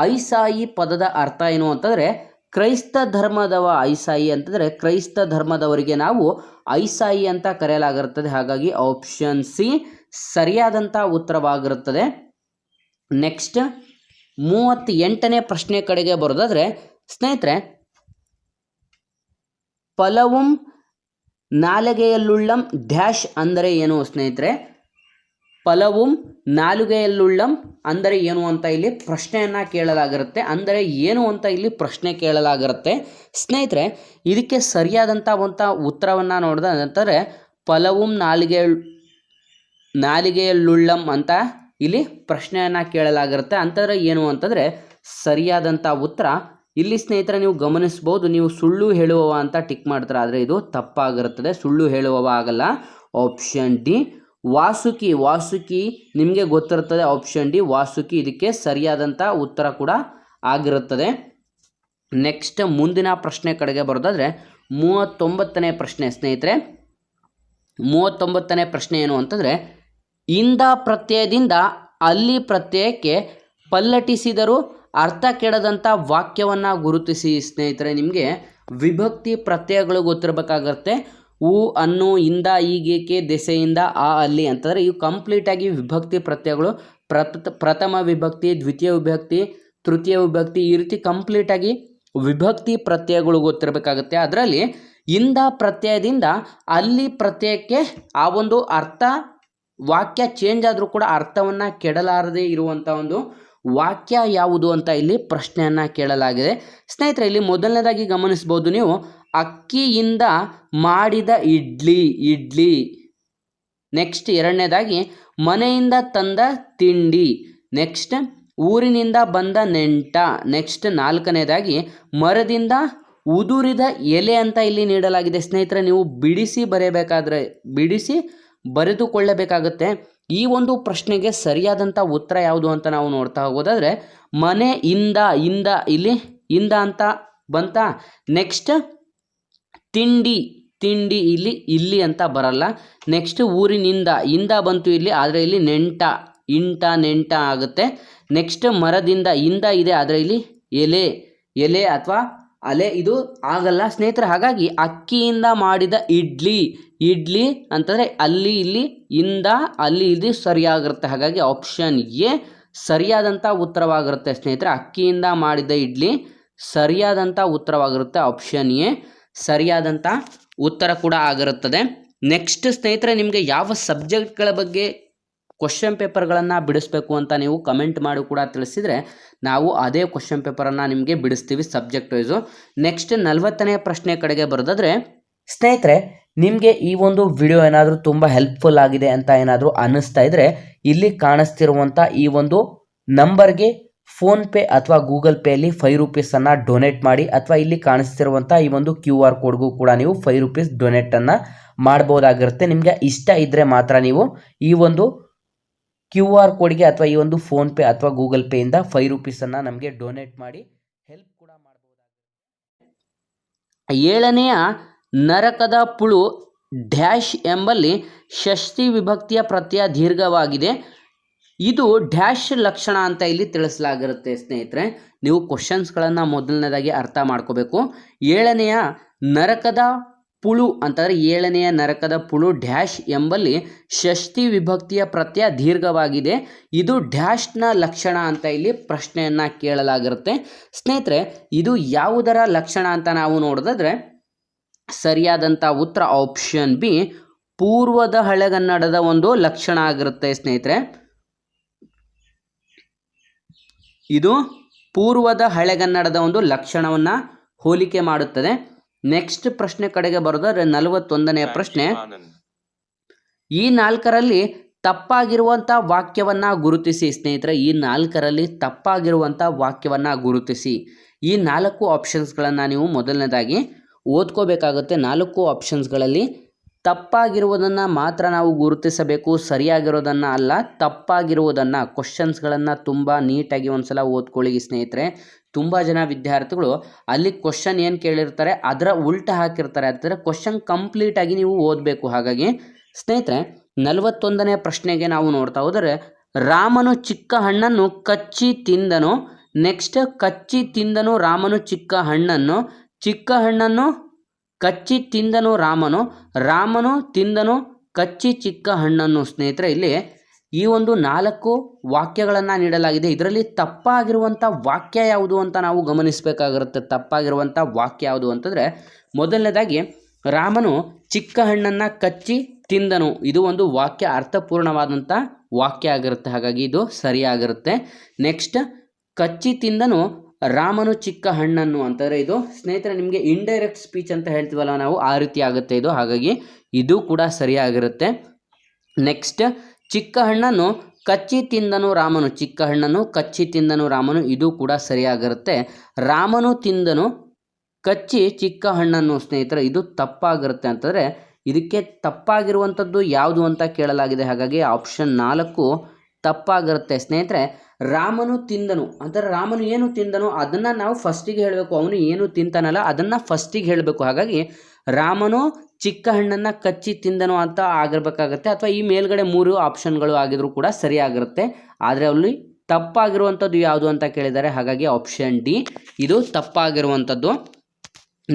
ಐಸಾಯಿ ಪದದ ಅರ್ಥ ಏನು ಅಂತಂದರೆ ಕ್ರೈಸ್ತ ಧರ್ಮದವ. ಐಸಾಯಿ ಅಂತಂದರೆ ಕ್ರೈಸ್ತ ಧರ್ಮದವರಿಗೆ ನಾವು ಐಸಾಯಿ ಅಂತ ಕರೆಯಲಾಗಿರುತ್ತದೆ. ಹಾಗಾಗಿ ಆಪ್ಷನ್ ಸಿ ಸರಿಯಾದಂಥ ಉತ್ತರವಾಗಿರುತ್ತದೆ. ನೆಕ್ಸ್ಟ್ 38ನೇ ಪ್ರಶ್ನೆ ಕಡೆಗೆ ಬರೋದಾದರೆ ಸ್ನೇಹಿತರೆ, ಫಲವುಂ ನಾಲಿಗೆಯಲ್ಲುಳ್ಳಂ ಡ್ಯಾಶ್ ಅಂದರೆ ಏನು? ಸ್ನೇಹಿತರೆ, ಫಲವುಂ ನಾಲಿಗೆಯಲ್ಲುಳ್ಳಂ ಅಂದರೆ ಏನು ಅಂತ ಇಲ್ಲಿ ಪ್ರಶ್ನೆಯನ್ನು ಕೇಳಲಾಗಿರುತ್ತೆ. ಅಂದರೆ ಏನು ಅಂತ ಇಲ್ಲಿ ಪ್ರಶ್ನೆ ಕೇಳಲಾಗಿರುತ್ತೆ. ಸ್ನೇಹಿತರೆ, ಇದಕ್ಕೆ ಸರಿಯಾದಂಥ ಉತ್ತರವನ್ನು ನೋಡಿದ ನಂತರ ಫಲವುಂ ನಾಲಿಗೆಯಲ್ಲುಳ್ಳಂ ಅಂತ ಇಲ್ಲಿ ಪ್ರಶ್ನೆಯನ್ನು ಕೇಳಲಾಗಿರುತ್ತೆ. ಅಂತಂದರೆ ಏನು ಅಂತಂದರೆ ಸರಿಯಾದಂಥ ಉತ್ತರ ಇಲ್ಲಿ ಸ್ನೇಹಿತರೆ ನೀವು ಗಮನಿಸ್ಬೋದು. ನೀವು ಸುಳ್ಳು ಹೇಳುವವ ಅಂತ ಟಿಕ್ ಮಾಡ್ತಾರೆ, ಆದರೆ ಇದು ತಪ್ಪಾಗಿರುತ್ತದೆ. ಸುಳ್ಳು ಹೇಳುವವ ಆಗಲ್ಲ. ಆಪ್ಷನ್ ಡಿ ವಾಸುಕಿ ನಿಮಗೆ ಗೊತ್ತಿರುತ್ತದೆ. ಆಪ್ಷನ್ ಡಿ ವಾಸುಕಿ ಇದಕ್ಕೆ ಸರಿಯಾದಂಥ ಉತ್ತರ ಕೂಡ ಆಗಿರುತ್ತದೆ. ನೆಕ್ಸ್ಟ್ ಮುಂದಿನ ಪ್ರಶ್ನೆ ಕಡೆಗೆ ಬರೋದಾದರೆ 39ನೇ ಪ್ರಶ್ನೆ ಸ್ನೇಹಿತರೆ. 39ನೇ ಪ್ರಶ್ನೆ ಏನು ಅಂತಂದರೆ ಇಂದ ಪ್ರತ್ಯಯದಿಂದ ಅಲ್ಲಿ ಪ್ರತ್ಯಯಕ್ಕೆ ಪಲ್ಲಟಿಸಿದರೂ ಅರ್ಥ ಕೆಡದಂಥ ವಾಕ್ಯವನ್ನು ಗುರುತಿಸಿ. ಸ್ನೇಹಿತರೆ, ನಿಮಗೆ ವಿಭಕ್ತಿ ಪ್ರತ್ಯಯಗಳು ಗೊತ್ತಿರಬೇಕಾಗತ್ತೆ. ಉ, ಅನ್ನು, ಇಂದ, ಈಗೇಕೆ, ದೆಸೆಯಿಂದ, ಆ, ಅಲ್ಲಿ ಅಂತಂದರೆ ಇವು ಕಂಪ್ಲೀಟಾಗಿ ವಿಭಕ್ತಿ ಪ್ರತ್ಯಯಗಳು. ಪ್ರಥಮ ವಿಭಕ್ತಿ, ದ್ವಿತೀಯ ವಿಭಕ್ತಿ, ತೃತೀಯ ವಿಭಕ್ತಿ, ಈ ರೀತಿ ಕಂಪ್ಲೀಟಾಗಿ ವಿಭಕ್ತಿ ಪ್ರತ್ಯಯಗಳು ಗೊತ್ತಿರಬೇಕಾಗುತ್ತೆ. ಅದರಲ್ಲಿ ಇಂದ ಪ್ರತ್ಯಯದಿಂದ ಅಲ್ಲಿ ಪ್ರತ್ಯಯಕ್ಕೆ ಆ ಒಂದು ಅರ್ಥ ವಾಕ್ಯ ಚೇಂಜ್ ಆದರೂ ಕೂಡ ಅರ್ಥವನ್ನು ಕೆಡಲಾರದೆ ಇರುವಂಥ ಒಂದು ವಾಕ್ಯ ಯಾವುದು ಅಂತ ಇಲ್ಲಿ ಪ್ರಶ್ನೆಯನ್ನು ಕೇಳಲಾಗಿದೆ. ಸ್ನೇಹಿತರೆ, ಇಲ್ಲಿ ಮೊದಲನೇದಾಗಿ ಗಮನಿಸ್ಬೋದು ನೀವು, ಅಕ್ಕಿಯಿಂದ ಮಾಡಿದ ಇಡ್ಲಿ. ನೆಕ್ಸ್ಟ್ ಎರಡನೇದಾಗಿ ಮನೆಯಿಂದ ತಂದ ತಿಂಡಿ. ನೆಕ್ಸ್ಟ್ ಊರಿನಿಂದ ಬಂದ ನೆಂಟ. ನೆಕ್ಸ್ಟ್ ನಾಲ್ಕನೇದಾಗಿ ಮರದಿಂದ ಉದುರಿದ ಎಲೆ ಅಂತ ಇಲ್ಲಿ ನೀಡಲಾಗಿದೆ. ಸ್ನೇಹಿತರೆ, ನೀವು ಬಿಡಿಸಿ ಬರೆದುಕೊಳ್ಳಬೇಕಾಗುತ್ತೆ. ಈ ಒಂದು ಪ್ರಶ್ನೆಗೆ ಸರಿಯಾದಂಥ ಉತ್ತರ ಯಾವುದು ಅಂತ ನಾವು ನೋಡ್ತಾ ಹೋಗೋದಾದರೆ ಮನೆಯಿಂದ ಇಲ್ಲಿ ಇಂದ ಅಂತ ಬಂತ. ನೆಕ್ಸ್ಟ್ ತಿಂಡಿ ಇಲ್ಲಿ ಅಂತ ಬರಲ್ಲ. ನೆಕ್ಸ್ಟ್ ಊರಿನಿಂದ ಇಂದ ಬಂತು ಇಲ್ಲಿ, ಆದರೆ ಇಲ್ಲಿ ನೆಂಟ ಆಗುತ್ತೆ. ನೆಕ್ಸ್ಟ್ ಮರದಿಂದ ಇಂದ ಇದೆ, ಆದರೆ ಇಲ್ಲಿ ಎಲೆ ಅಥವಾ ಅಲೆ ಇದು ಆಗಲ್ಲ ಸ್ನೇಹಿತರೆ. ಹಾಗಾಗಿ ಅಕ್ಕಿಯಿಂದ ಮಾಡಿದ ಇಡ್ಲಿ ಅಂತಂದರೆ ಅಲ್ಲಿ ಇಲ್ಲಿ ಇಂದ ಅಲ್ಲಿ ಇಲ್ಲಿ ಸರಿಯಾಗಿರುತ್ತೆ. ಹಾಗಾಗಿ ಆಪ್ಷನ್ ಎ ಸರಿಯಾದಂಥ ಉತ್ತರವಾಗಿರುತ್ತೆ ಸ್ನೇಹಿತರೆ. ಅಕ್ಕಿಯಿಂದ ಮಾಡಿದ ಇಡ್ಲಿ ಸರಿಯಾದಂಥ ಉತ್ತರವಾಗಿರುತ್ತೆ. ಆಪ್ಷನ್ ಎ ಸರಿಯಾದಂಥ ಉತ್ತರ ಕೂಡ ಆಗಿರುತ್ತದೆ. ನೆಕ್ಸ್ಟ್ ಸ್ನೇಹಿತರೆ, ನಿಮಗೆ ಯಾವ ಸಬ್ಜೆಕ್ಟ್ಗಳ ಬಗ್ಗೆ ಕ್ವಶನ್ ಪೇಪರ್ಗಳನ್ನು ಬಿಡಿಸ್ಬೇಕು ಅಂತ ನೀವು ಕಮೆಂಟ್ ಮಾಡಿ ಕೂಡ ತಿಳಿಸಿದರೆ ನಾವು ಅದೇ ಕ್ವಶನ್ ಪೇಪರನ್ನು ನಿಮಗೆ ಬಿಡಿಸ್ತೀವಿ ಸಬ್ಜೆಕ್ಟ್ ವೈಸು. ನೆಕ್ಸ್ಟ್ 40ನೇ ಪ್ರಶ್ನೆ ಕಡೆಗೆ ಬರೋದಾದರೆ ಸ್ನೇಹಿತರೆ, ನಿಮಗೆ ಈ ಒಂದು ವಿಡಿಯೋ ಏನಾದರೂ ತುಂಬ ಹೆಲ್ಪ್ಫುಲ್ ಆಗಿದೆ ಅಂತ ಏನಾದರೂ ಅನ್ನಿಸ್ತಾ ಇದ್ದರೆ ಇಲ್ಲಿ ಕಾಣಿಸ್ತಿರುವಂಥ ಈ ಒಂದು ನಂಬರ್ಗೆ ಫೋನ್ಪೇ ಅಥವಾ ಗೂಗಲ್ ಪೇಯಲ್ಲಿ 5 ರೂಪೀಸನ್ನು ಡೊನೇಟ್ ಮಾಡಿ, ಅಥವಾ ಇಲ್ಲಿ ಕಾಣಿಸ್ತಿರುವಂಥ ಈ ಒಂದು QR ಕೋಡ್ಗೂ ಕೂಡ ನೀವು 5 ರೂಪೀಸ್ ಡೊನೇಟನ್ನು ಮಾಡ್ಬೋದಾಗಿರುತ್ತೆ. ನಿಮಗೆ ಇಷ್ಟ ಇದ್ದರೆ ಮಾತ್ರ ನೀವು ಈ ಒಂದು QR ಕೋಡ್ಗೆ ಅಥವಾ ಈ ಒಂದು ಫೋನ್ಪೇ ಅಥವಾ ಗೂಗಲ್ ಪೇಯಿಂದ 5 ರೂಪೀಸನ್ನು ನಮಗೆ ಡೊನೇಟ್ ಮಾಡಿ ಹೆಲ್ಪ್ ಕೂಡ ಮಾಡ್ಬೋದಾಗಿರುತ್ತೆ. 7ನೇಯ ನರಕದ ಪುಳು ಡ್ಯಾಶ್ ಎಂಬಲ್ಲಿ ಷಷ್ಠಿ ವಿಭಕ್ತಿಯ ಪ್ರತ್ಯಯ ದೀರ್ಘವಾಗಿದೆ. ಇದು ಡ್ಯಾಶ್ ಲಕ್ಷಣ ಅಂತ ಇಲ್ಲಿ ತಿಳಿಸಲಾಗಿರುತ್ತೆ ಸ್ನೇಹಿತರೆ. ನೀವು ಕ್ವಶನ್ಸ್ಗಳನ್ನು ಮೊದಲನೇದಾಗಿ ಅರ್ಥ ಮಾಡ್ಕೋಬೇಕು. 7ನೇಯ ನರಕದ ಪುಳು ಅಂತಂದರೆ 7ನೇಯ ನರಕದ ಪುಳು ಡ್ಯಾಶ್ ಎಂಬಲ್ಲಿ ಷಷ್ಠಿ ವಿಭಕ್ತಿಯ ಪ್ರತ್ಯಯ ದೀರ್ಘವಾಗಿದೆ. ಇದು ಡ್ಯಾಶ್ನ ಲಕ್ಷಣ ಅಂತ ಇಲ್ಲಿ ಪ್ರಶ್ನೆಯನ್ನು ಕೇಳಲಾಗಿರುತ್ತೆ. ಸ್ನೇಹಿತರೆ, ಇದು ಯಾವುದರ ಲಕ್ಷಣ ಅಂತ ನಾವು ನೋಡೋದಾದರೆ ಸರಿಯಾದಂಥ ಉತ್ತರ ಆಪ್ಷನ್ ಬಿ ಪೂರ್ವದ ಹಳೆಗನ್ನಡದ ಒಂದು ಲಕ್ಷಣ ಆಗಿರುತ್ತೆ ಸ್ನೇಹಿತರೆ. ಇದು ಪೂರ್ವದ ಹಳೆಗನ್ನಡದ ಒಂದು ಲಕ್ಷಣವನ್ನು ಹೋಲಿಕೆ ಮಾಡುತ್ತದೆ. ನೆಕ್ಸ್ಟ್ ಪ್ರಶ್ನೆ ಕಡೆಗೆ ಬರೋದಾದ್ರೆ 41ನೇ ಪ್ರಶ್ನೆ, ಈ 4ರಲ್ಲಿ ತಪ್ಪಾಗಿರುವಂಥ ವಾಕ್ಯವನ್ನು ಗುರುತಿಸಿ. ಸ್ನೇಹಿತರೆ, ಈ 4ರಲ್ಲಿ ತಪ್ಪಾಗಿರುವಂಥ ವಾಕ್ಯವನ್ನು ಗುರುತಿಸಿ. ಈ 4 ಆಪ್ಷನ್ಸ್ಗಳನ್ನು ನೀವು ಮೊದಲನೇದಾಗಿ ಓದ್ಕೋಬೇಕಾಗುತ್ತೆ. 4 ಆಪ್ಷನ್ಸ್ಗಳಲ್ಲಿ ತಪ್ಪಾಗಿರುವುದನ್ನು ಮಾತ್ರ ನಾವು ಗುರುತಿಸಬೇಕು, ಸರಿಯಾಗಿರೋದನ್ನು ಅಲ್ಲ. ತಪ್ಪಾಗಿರುವುದನ್ನು ಕ್ವಶನ್ಸ್ಗಳನ್ನು ತುಂಬ ನೀಟಾಗಿ ಒಂದ್ಸಲ ಓದ್ಕೊಳ್ಳಿ ಸ್ನೇಹಿತರೆ. ತುಂಬ ಜನ ವಿದ್ಯಾರ್ಥಿಗಳು ಅಲ್ಲಿ ಕ್ವಶನ್ ಏನು ಕೇಳಿರ್ತಾರೆ ಅದರ ಉಲ್ಟ ಹಾಕಿರ್ತಾರೆ. ಅಂದರೆ ಕ್ವಶನ್ ಕಂಪ್ಲೀಟಾಗಿ ನೀವು ಓದಬೇಕು. ಹಾಗಾಗಿ ಸ್ನೇಹಿತರೆ, 41ನೇ ಪ್ರಶ್ನೆಗೆ ನಾವು ನೋಡ್ತಾ ಹೋದರೆ ರಾಮನು ಚಿಕ್ಕ ಹಣ್ಣನ್ನು ಕಚ್ಚಿ ತಿಂದನು. ನೆಕ್ಸ್ಟ್ ಕಚ್ಚಿ ತಿಂದನು ರಾಮನು ಚಿಕ್ಕ ಹಣ್ಣನ್ನು ಕಚ್ಚಿ ತಿಂದನು ರಾಮನು ತಿಂದನು ಕಚ್ಚಿ ಚಿಕ್ಕ ಹಣ್ಣನ್ನು. ಸ್ನೇಹಿತರೆ, ಇಲ್ಲಿ ಈ ಒಂದು 4 ವಾಕ್ಯಗಳನ್ನು ನೀಡಲಾಗಿದೆ. ಇದರಲ್ಲಿ ತಪ್ಪಾಗಿರುವಂಥ ವಾಕ್ಯ ಯಾವುದು ಅಂತ ನಾವು ಗಮನಿಸಬೇಕಾಗಿರುತ್ತೆ. ತಪ್ಪಾಗಿರುವಂಥ ವಾಕ್ಯ ಯಾವುದು ಅಂತಂದರೆ ಮೊದಲನೇದಾಗಿ ರಾಮನು ಚಿಕ್ಕ ಹಣ್ಣನ್ನು ಕಚ್ಚಿ ತಿಂದನು. ಇದು ಒಂದು ವಾಕ್ಯ ಅರ್ಥಪೂರ್ಣವಾದಂಥ ವಾಕ್ಯ ಆಗಿರುತ್ತೆ. ಹಾಗಾಗಿ ಇದು ಸರಿಯಾಗಿರುತ್ತೆ. ನೆಕ್ಸ್ಟ್ ಕಚ್ಚಿ ತಿಂದನು ರಾಮನು ಚಿಕ್ಕ ಹಣ್ಣನ್ನು ಅಂತಂದರೆ ಇದು ಸ್ನೇಹಿತರೆ ನಿಮಗೆ ಇಂಡೈರೆಕ್ಟ್ ಸ್ಪೀಚ್ ಅಂತ ಹೇಳ್ತೀವಲ್ಲ ನಾವು, ಆ ರೀತಿ ಆಗುತ್ತೆ ಇದು. ಹಾಗಾಗಿ ಇದು ಕೂಡ ಸರಿಯಾಗಿರುತ್ತೆ. ನೆಕ್ಸ್ಟ್ ಚಿಕ್ಕ ಹಣ್ಣನ್ನು ಕಚ್ಚಿ ತಿಂದನು ರಾಮನು, ಇದು ಕೂಡ ಸರಿಯಾಗಿರುತ್ತೆ. ರಾಮನು ತಿಂದನು ಕಚ್ಚಿ ಚಿಕ್ಕ ಹಣ್ಣನ್ನು. ಸ್ನೇಹಿತರೆ, ಇದು ತಪ್ಪಾಗಿರುತ್ತೆ. ಅಂತಂದರೆ ಇದಕ್ಕೆ ತಪ್ಪಾಗಿರುವಂಥದ್ದು ಯಾವುದು ಅಂತ ಕೇಳಲಾಗಿದೆ. ಹಾಗಾಗಿ ಆಪ್ಷನ್ 4 ತಪ್ಪಾಗಿರುತ್ತೆ. ಸ್ನೇಹಿತರೆ, ರಾಮನು ತಿಂದನು ಅಂದರೆ ರಾಮನು ಏನು ತಿಂದನು ಅದನ್ನು ನಾವು ಫಸ್ಟಿಗೆ ಹೇಳಬೇಕು. ಅವನು ಏನು ತಿಂತಾನಲ್ಲ ಅದನ್ನು ಫಸ್ಟಿಗೆ ಹೇಳಬೇಕು. ಹಾಗಾಗಿ ರಾಮನು ಚಿಕ್ಕ ಹಣ್ಣನ್ನು ಕಚ್ಚಿ ತಿಂದನು ಅಂತ ಆಗಿರ್ಬೇಕಾಗತ್ತೆ. ಅಥವಾ ಈ ಮೇಲ್ಗಡೆ 3 ಆಪ್ಷನ್ಗಳು ಆಗಿದ್ರು ಕೂಡ ಸರಿಯಾಗಿರುತ್ತೆ. ಆದರೆ ಅಲ್ಲಿ ತಪ್ಪಾಗಿರುವಂಥದ್ದು ಯಾವುದು ಅಂತ ಕೇಳಿದ್ದಾರೆ. ಹಾಗಾಗಿ ಆಪ್ಷನ್ ಡಿ ಇದು ತಪ್ಪಾಗಿರುವಂಥದ್ದು.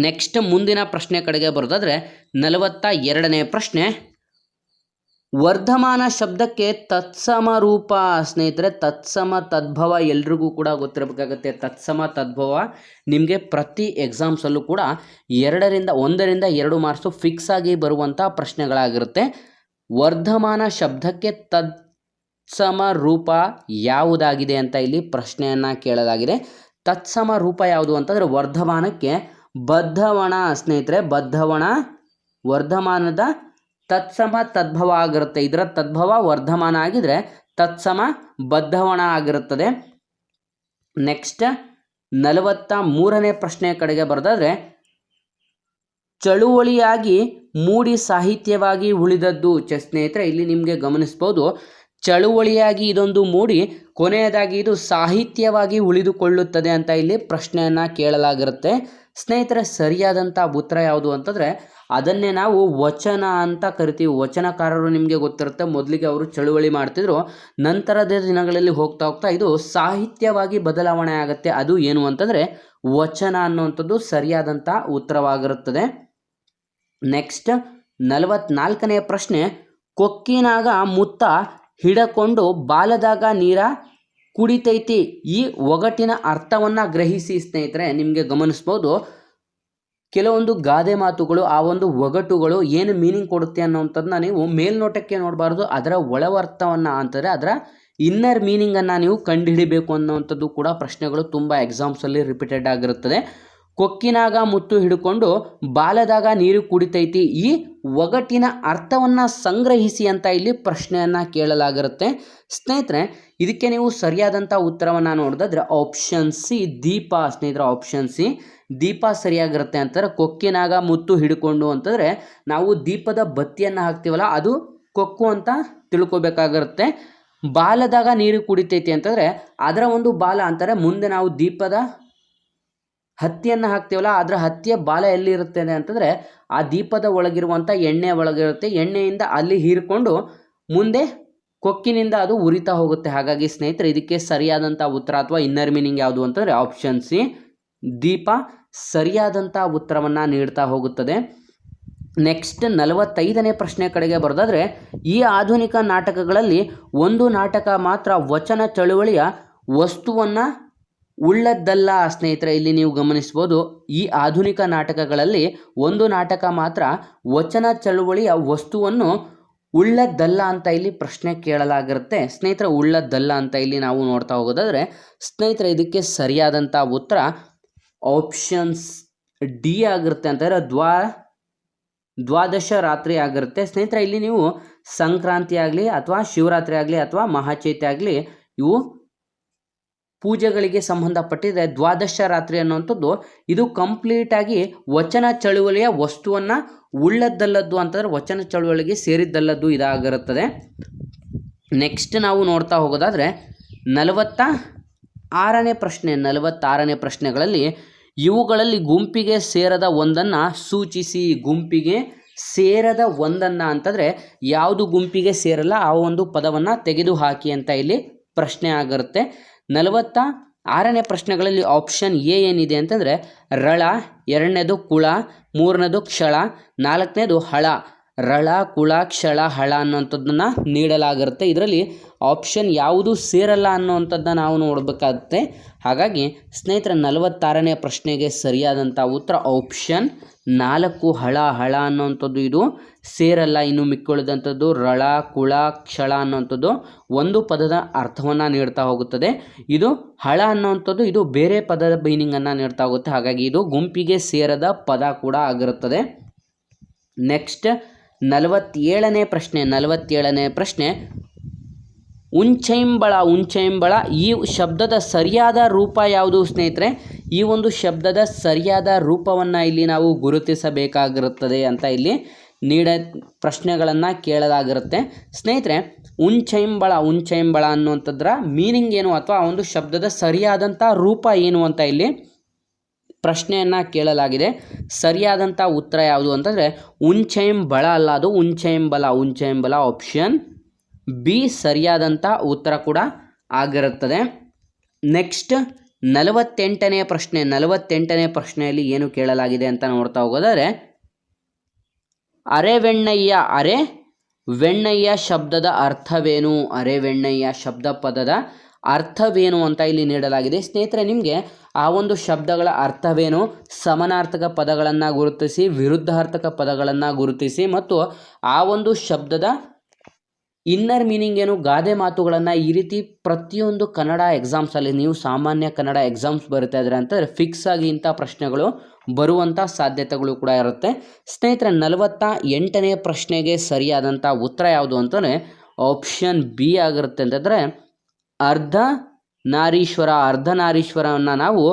ನೆಕ್ಸ್ಟ್ ಮುಂದಿನ ಪ್ರಶ್ನೆ ಕಡೆಗೆ ಬರೋದಾದರೆ 42ನೇ ಪ್ರಶ್ನೆ, ವರ್ಧಮಾನ ಶಬ್ದಕ್ಕೆ ತತ್ಸಮ ರೂಪ. ಸ್ನೇಹಿತರೆ, ತತ್ಸಮ ತದ್ಭವ ಎಲ್ರಿಗೂ ಕೂಡ ಗೊತ್ತಿರಬೇಕಾಗುತ್ತೆ. ತತ್ಸಮ ತದ್ಭವ ನಿಮಗೆ ಪ್ರತಿ ಎಕ್ಸಾಮ್ಸಲ್ಲೂ ಕೂಡ 1ರಿಂದ 2 ಮಾರ್ಕ್ಸು ಫಿಕ್ಸ್ ಆಗಿ ಬರುವಂಥ ಪ್ರಶ್ನೆಗಳಾಗಿರುತ್ತೆ. ವರ್ಧಮಾನ ಶಬ್ದಕ್ಕೆ ತತ್ಸಮ ರೂಪ ಯಾವುದಾಗಿದೆ ಅಂತ ಇಲ್ಲಿ ಪ್ರಶ್ನೆಯನ್ನು ಕೇಳಲಾಗಿದೆ. ತತ್ಸಮ ರೂಪ ಯಾವುದು ಅಂತಂದರೆ ವರ್ಧಮಾನಕ್ಕೆ ಬದ್ಧವಣ ಸ್ನೇಹಿತರೆ. ಬದ್ಧವಣ ವರ್ಧಮಾನದ ತತ್ಸಮ ತದ್ಭವ ಆಗಿರುತ್ತೆ. ಇದರ ತದ್ಭವ ವರ್ಧಮಾನ ಆಗಿದ್ರೆ ತತ್ಸಮ ಬದ್ಧವಣ ಆಗಿರುತ್ತದೆ. ನೆಕ್ಸ್ಟ್ 43ನೇ ಪ್ರಶ್ನೆಯ ಕಡೆಗೆ ಬರೆದಾದ್ರೆ ಚಳುವಳಿಯಾಗಿ ಮೂಡಿ ಸಾಹಿತ್ಯವಾಗಿ ಉಳಿದದ್ದು. ಸ್ನೇಹಿತರೆ ಇಲ್ಲಿ ನಿಮಗೆ ಗಮನಿಸ್ಬೋದು, ಚಳುವಳಿಯಾಗಿ ಇದೊಂದು ಮೂಡಿ ಕೊನೆಯದಾಗಿ ಇದು ಸಾಹಿತ್ಯವಾಗಿ ಉಳಿದುಕೊಳ್ಳುತ್ತದೆ ಅಂತ ಇಲ್ಲಿ ಪ್ರಶ್ನೆಯನ್ನು ಕೇಳಲಾಗಿರುತ್ತೆ. ಸ್ನೇಹಿತರೆ ಸರಿಯಾದಂಥ ಉತ್ತರ ಯಾವುದು ಅಂತಂದರೆ ಅದನ್ನೇ ನಾವು ವಚನ ಅಂತ ಕರಿತೀವಿ. ವಚನಕಾರರು ನಿಮಗೆ ಗೊತ್ತಿರುತ್ತೆ, ಮೊದಲಿಗೆ ಅವರು ಚಳುವಳಿ ಮಾಡ್ತಿದ್ರು, ನಂತರದ ದಿನಗಳಲ್ಲಿ ಹೋಗ್ತಾ ಹೋಗ್ತಾ ಇದು ಸಾಹಿತ್ಯವಾಗಿ ಬದಲಾವಣೆ ಆಗುತ್ತೆ. ಅದು ಏನು ಅಂತಂದರೆ ವಚನ ಅನ್ನುವಂಥದ್ದು ಸರಿಯಾದಂಥ ಉತ್ತರವಾಗಿರುತ್ತದೆ. ನೆಕ್ಸ್ಟ್ 44ನೇ ಪ್ರಶ್ನೆ, ಕೊಕ್ಕಿನಾಗ ಮುತ್ತ ಹಿಡಕೊಂಡು ಬಾಲದಾಗ ನೀರ ಕುಡಿತೈತಿ. ಈ ಒಗಟಿನ ಅರ್ಥವನ್ನು ಗ್ರಹಿಸಿ. ಸ್ನೇಹಿತರೆ ನಿಮಗೆ ಗಮನಿಸ್ಬೋದು, ಕೆಲವೊಂದು ಗಾದೆ ಮಾತುಗಳು ಆ ಒಂದು ಒಗಟುಗಳು ಏನು ಮೀನಿಂಗ್ ಕೊಡುತ್ತೆ ಅನ್ನೋವಂಥದ್ದನ್ನ ನೀವು ಮೇಲ್ನೋಟಕ್ಕೆ ನೋಡಬಾರ್ದು, ಅದರ ಒಳವರ್ಥವನ್ನು ಅಂತಂದರೆ ಅದರ ಇನ್ನರ್ ಮೀನಿಂಗನ್ನು ನೀವು ಕಂಡುಹಿಡಿಬೇಕು ಅನ್ನೋವಂಥದ್ದು ಕೂಡ ಪ್ರಶ್ನೆಗಳು ತುಂಬ ಎಕ್ಸಾಮ್ಸಲ್ಲಿ ರಿಪೀಟೆಡ್ ಆಗಿರುತ್ತದೆ. ಕೊಕ್ಕಿನಾಗ ಮುತ್ತು ಹಿಡ್ಕೊಂಡು ಬಾಲದಾಗ ನೀರು ಕುಡಿತೈತಿ, ಈ ಒಗಟಿನ ಅರ್ಥವನ್ನು ಸಂಗ್ರಹಿಸಿ ಅಂತ ಇಲ್ಲಿ ಪ್ರಶ್ನೆಯನ್ನು ಕೇಳಲಾಗಿರುತ್ತೆ. ಸ್ನೇಹಿತರೆ ಇದಕ್ಕೆ ನೀವು ಸರಿಯಾದಂಥ ಉತ್ತರವನ್ನು ನೋಡಿದ್ರೆ ಆಪ್ಷನ್ ಸಿ ದೀಪ. ಸ್ನೇಹಿತರೆ ಆಪ್ಷನ್ ಸಿ ದೀಪ ಸರಿಯಾಗಿರುತ್ತೆ ಅಂತಾರೆ. ಕೊಕ್ಕಿನಾಗ ಮುತ್ತು ಹಿಡ್ಕೊಂಡು ಅಂತಂದರೆ ನಾವು ದೀಪದ ಬತ್ತಿಯನ್ನು ಹಾಕ್ತೀವಲ್ಲ ಅದು ಕೊಕ್ಕು ಅಂತ ತಿಳ್ಕೊಬೇಕಾಗಿರುತ್ತೆ. ಬಾಲದಾಗ ನೀರು ಕುಡಿತೈತಿ ಅಂತಂದರೆ ಅದರ ಒಂದು ಬಾಲ ಅಂತಾರೆ, ಮುಂದೆ ನಾವು ದೀಪದ ಹತ್ತಿಯನ್ನು ಹಾಕ್ತೀವಲ್ಲ ಅದರ ಹತ್ತಿಯ ಬಾಲ ಎಲ್ಲಿರುತ್ತದೆ ಅಂತಂದರೆ ಆ ದೀಪದ ಒಳಗಿರುವಂಥ ಎಣ್ಣೆ ಒಳಗಿರುತ್ತೆ. ಎಣ್ಣೆಯಿಂದ ಅಲ್ಲಿ ಹೀರಿಕೊಂಡು ಮುಂದೆ ಕೊಕ್ಕಿನಿಂದ ಅದು ಉರಿತಾ ಹೋಗುತ್ತೆ. ಹಾಗಾಗಿ ಸ್ನೇಹಿತರೆ ಇದಕ್ಕೆ ಸರಿಯಾದಂಥ ಉತ್ತರ ಅಥವಾ ಇನ್ನರ್ ಮೀನಿಂಗ್ ಯಾವುದು ಅಂತಂದರೆ ಆಪ್ಷನ್ ಸಿ ದೀಪ ಸರಿಯಾದಂಥ ಉತ್ತರವನ್ನು ನೀಡ್ತಾ ಹೋಗುತ್ತದೆ. ನೆಕ್ಸ್ಟ್ 45ನೇ ಪ್ರಶ್ನೆ ಕಡೆಗೆ ಬರೋದಾದರೆ ಈ ಆಧುನಿಕ ನಾಟಕಗಳಲ್ಲಿ ಒಂದು ನಾಟಕ ಮಾತ್ರ ವಚನ ಚಳುವಳಿಯ ವಸ್ತುವನ್ನು ಉಳ್ಳದ್ದಲ್ಲ. ಸ್ನೇಹಿತರೆ ಇಲ್ಲಿ ನೀವು ಗಮನಿಸ್ಬೋದು, ಈ ಆಧುನಿಕ ನಾಟಕಗಳಲ್ಲಿ ಒಂದು ನಾಟಕ ಮಾತ್ರ ವಚನ ಚಳುವಳಿಯ ವಸ್ತುವನ್ನು ಉಳ್ಳದ್ದಲ್ಲ ಅಂತ ಇಲ್ಲಿ ಪ್ರಶ್ನೆ ಕೇಳಲಾಗಿರುತ್ತೆ. ಸ್ನೇಹಿತರೆ ಉಳ್ಳದ್ದಲ್ಲ ಅಂತ ಇಲ್ಲಿ ನಾವು ನೋಡ್ತಾ ಹೋಗೋದಾದರೆ ಸ್ನೇಹಿತರೆ ಇದಕ್ಕೆ ಸರಿಯಾದಂಥ ಉತ್ತರ ಆಪ್ಷನ್ಸ್ ಡಿ ಆಗಿರುತ್ತೆ. ಅಂತಂದರೆ ದ್ವಾದಶ ರಾತ್ರಿ ಆಗಿರುತ್ತೆ. ಸ್ನೇಹಿತರೆ ಇಲ್ಲಿ ನೀವು ಸಂಕ್ರಾಂತಿ ಆಗಲಿ ಅಥವಾ ಶಿವರಾತ್ರಿ ಆಗಲಿ ಅಥವಾ ಮಹಾಚೈತ್ಯ ಆಗಲಿ ಇವು ಪೂಜೆಗಳಿಗೆ ಸಂಬಂಧಪಟ್ಟಿದೆ. ದ್ವಾದಶ ರಾತ್ರಿ ಅನ್ನುವಂಥದ್ದು ಇದು ಕಂಪ್ಲೀಟಾಗಿ ವಚನ ಚಳುವಳಿಯ ವಸ್ತುವನ್ನು ಉಳ್ಳದ್ದಲ್ಲದ್ದು ಅಂತಂದರೆ ವಚನ ಚಳುವಳಿಗೆ ಸೇರಿದ್ದಲ್ಲದ್ದು ಇದಾಗಿರುತ್ತದೆ. ನೆಕ್ಸ್ಟ್ ನಾವು ನೋಡ್ತಾ ಹೋಗೋದಾದರೆ 46ನೇ ಪ್ರಶ್ನೆಗಳಲ್ಲಿ ಇವುಗಳಲ್ಲಿ ಗುಂಪಿಗೆ ಸೇರದ ಒಂದನ್ನು ಸೂಚಿಸಿ. ಗುಂಪಿಗೆ ಸೇರದ ಒಂದನ್ನು ಅಂತಂದರೆ ಯಾವುದು ಗುಂಪಿಗೆ ಸೇರಲ್ಲ ಆ ಒಂದು ಪದವನ್ನು ತೆಗೆದುಹಾಕಿ ಅಂತ ಇಲ್ಲಿ ಪ್ರಶ್ನೆ ಆಗಿರುತ್ತೆ. 46ನೇ ಪ್ರಶ್ನೆಗಳಲ್ಲಿ ಆಪ್ಷನ್ ಎ ಏನಿದೆ ಅಂತಂದರೆ ರಳ, 2ನೇದು ಕುಳ, 3ನೇದು ಕ್ಷಳ, 4ನೇದು ಹಳ. ರಳ, ಕುಳ, ಕ್ಷಳ, ಹಳ ಅನ್ನೋಂಥದ್ದನ್ನು ನೀಡಲಾಗಿರುತ್ತೆ. ಇದರಲ್ಲಿ ಆಪ್ಷನ್ ಯಾವುದು ಸೇರಲ್ಲ ಅನ್ನೋವಂಥದ್ದನ್ನ ನಾವು ನೋಡಬೇಕಾಗುತ್ತೆ. ಹಾಗಾಗಿ ಸ್ನೇಹಿತರೆ 46ನೇ ಪ್ರಶ್ನೆಗೆ ಸರಿಯಾದಂಥ ಉತ್ತರ ಆಪ್ಷನ್ 4 ಹಳ. ಹಳ ಅನ್ನೋವಂಥದ್ದು ಇದು ಸೇರಲ್ಲ. ಇನ್ನು ಮಿಕ್ಕುಳಿದಂಥದ್ದು ರಳ, ಕುಳ, ಕ್ಷಳ ಅನ್ನೋವಂಥದ್ದು ಒಂದು ಪದದ ಅರ್ಥವನ್ನು ನೀಡ್ತಾ ಹೋಗುತ್ತದೆ. ಇದು ಹಳ ಅನ್ನೋವಂಥದ್ದು ಇದು ಬೇರೆ ಪದದ ಮೀನಿಂಗನ್ನು ನೀಡ್ತಾ ಹೋಗುತ್ತೆ. ಹಾಗಾಗಿ ಇದು ಗುಂಪಿಗೆ ಸೇರದ ಪದ ಕೂಡ ಆಗಿರುತ್ತದೆ. ನೆಕ್ಸ್ಟ್ 47ನೇ ಪ್ರಶ್ನೆ ಉಂಚೈಂಬಳ ಈ ಶಬ್ದದ ಸರಿಯಾದ ರೂಪ ಯಾವುದು ಸ್ನೇಹಿತರೆ? ಈ ಒಂದು ಶಬ್ದದ ಸರಿಯಾದ ರೂಪವನ್ನು ಇಲ್ಲಿ ನಾವು ಗುರುತಿಸಬೇಕಾಗಿರುತ್ತದೆ ಅಂತ ಇಲ್ಲಿ ಪ್ರಶ್ನೆಗಳನ್ನು ಕೇಳಲಾಗಿರುತ್ತೆ. ಸ್ನೇಹಿತರೆ ಉಂಚೈಂಬಳ ಅನ್ನುವಂಥದ್ರ ಮೀನಿಂಗ್ ಏನು ಅಥವಾ ಆ ಒಂದು ಶಬ್ದದ ಸರಿಯಾದಂಥ ರೂಪ ಏನು ಅಂತ ಇಲ್ಲಿ ಪ್ರಶ್ನೆಯನ್ನು ಕೇಳಲಾಗಿದೆ. ಸರಿಯಾದಂಥ ಉತ್ತರ ಯಾವುದು ಅಂತಂದರೆ ಉಂಚೈಂಬಳ ಅಲ್ಲ, ಅದು ಉಂಚೈಂಬಲ ಆಪ್ಷನ್ ಬಿ ಸರಿಯಾದಂಥ ಉತ್ತರ ಕೂಡ ಆಗಿರುತ್ತದೆ. ನೆಕ್ಸ್ಟ್ 48ನೇ ಪ್ರಶ್ನೆಯಲ್ಲಿ ಏನು ಕೇಳಲಾಗಿದೆ ಅಂತ ನೋಡ್ತಾ ಹೋಗೋದಾದರೆ ಅರೆವೆಣ್ಣಯ್ಯ ಶಬ್ದದ ಅರ್ಥವೇನು? ಅರೆವೆಣ್ಣಯ್ಯ ಶಬ್ದ ಪದದ ಅರ್ಥವೇನು ಅಂತ ಇಲ್ಲಿ ನೀಡಲಾಗಿದೆ. ಸ್ನೇಹಿತರೆ ನಿಮಗೆ ಆ ಒಂದು ಶಬ್ದಗಳ ಅರ್ಥವೇನು, ಸಮಾನಾರ್ಥಕ ಪದಗಳನ್ನು ಗುರುತಿಸಿ, ವಿರುದ್ಧಾರ್ಥಕ ಪದಗಳನ್ನು ಗುರುತಿಸಿ ಮತ್ತು ಆ ಒಂದು ಶಬ್ದದ ಇನ್ನರ್ ಮೀನಿಂಗ್ ಏನು, ಗಾದೆ ಮಾತುಗಳನ್ನು ಈ ರೀತಿ ಪ್ರತಿಯೊಂದು ಕನ್ನಡ ಎಕ್ಸಾಮ್ಸಲ್ಲಿ ನೀವು ಸಾಮಾನ್ಯ ಕನ್ನಡ ಎಕ್ಸಾಮ್ಸ್ ಬರಿತಾ ಇದ್ರೆ ಅಂತಂದರೆ ಫಿಕ್ಸ್ ಆಗಿ ಇಂಥ ಪ್ರಶ್ನೆಗಳು ಬರುವಂಥ ಸಾಧ್ಯತೆಗಳು ಕೂಡ ಇರುತ್ತೆ. ಸ್ನೇಹಿತರೆ 48ನೇ ಪ್ರಶ್ನೆಗೆ ಸರಿಯಾದಂಥ ಉತ್ತರ ಯಾವುದು ಅಂತಂದರೆ ಆಪ್ಷನ್ ಬಿ ಆಗಿರುತ್ತೆ. ಅಂತಂದರೆ ಅರ್ಧನಾರೀಶ್ವರವನ್ನು ನಾವು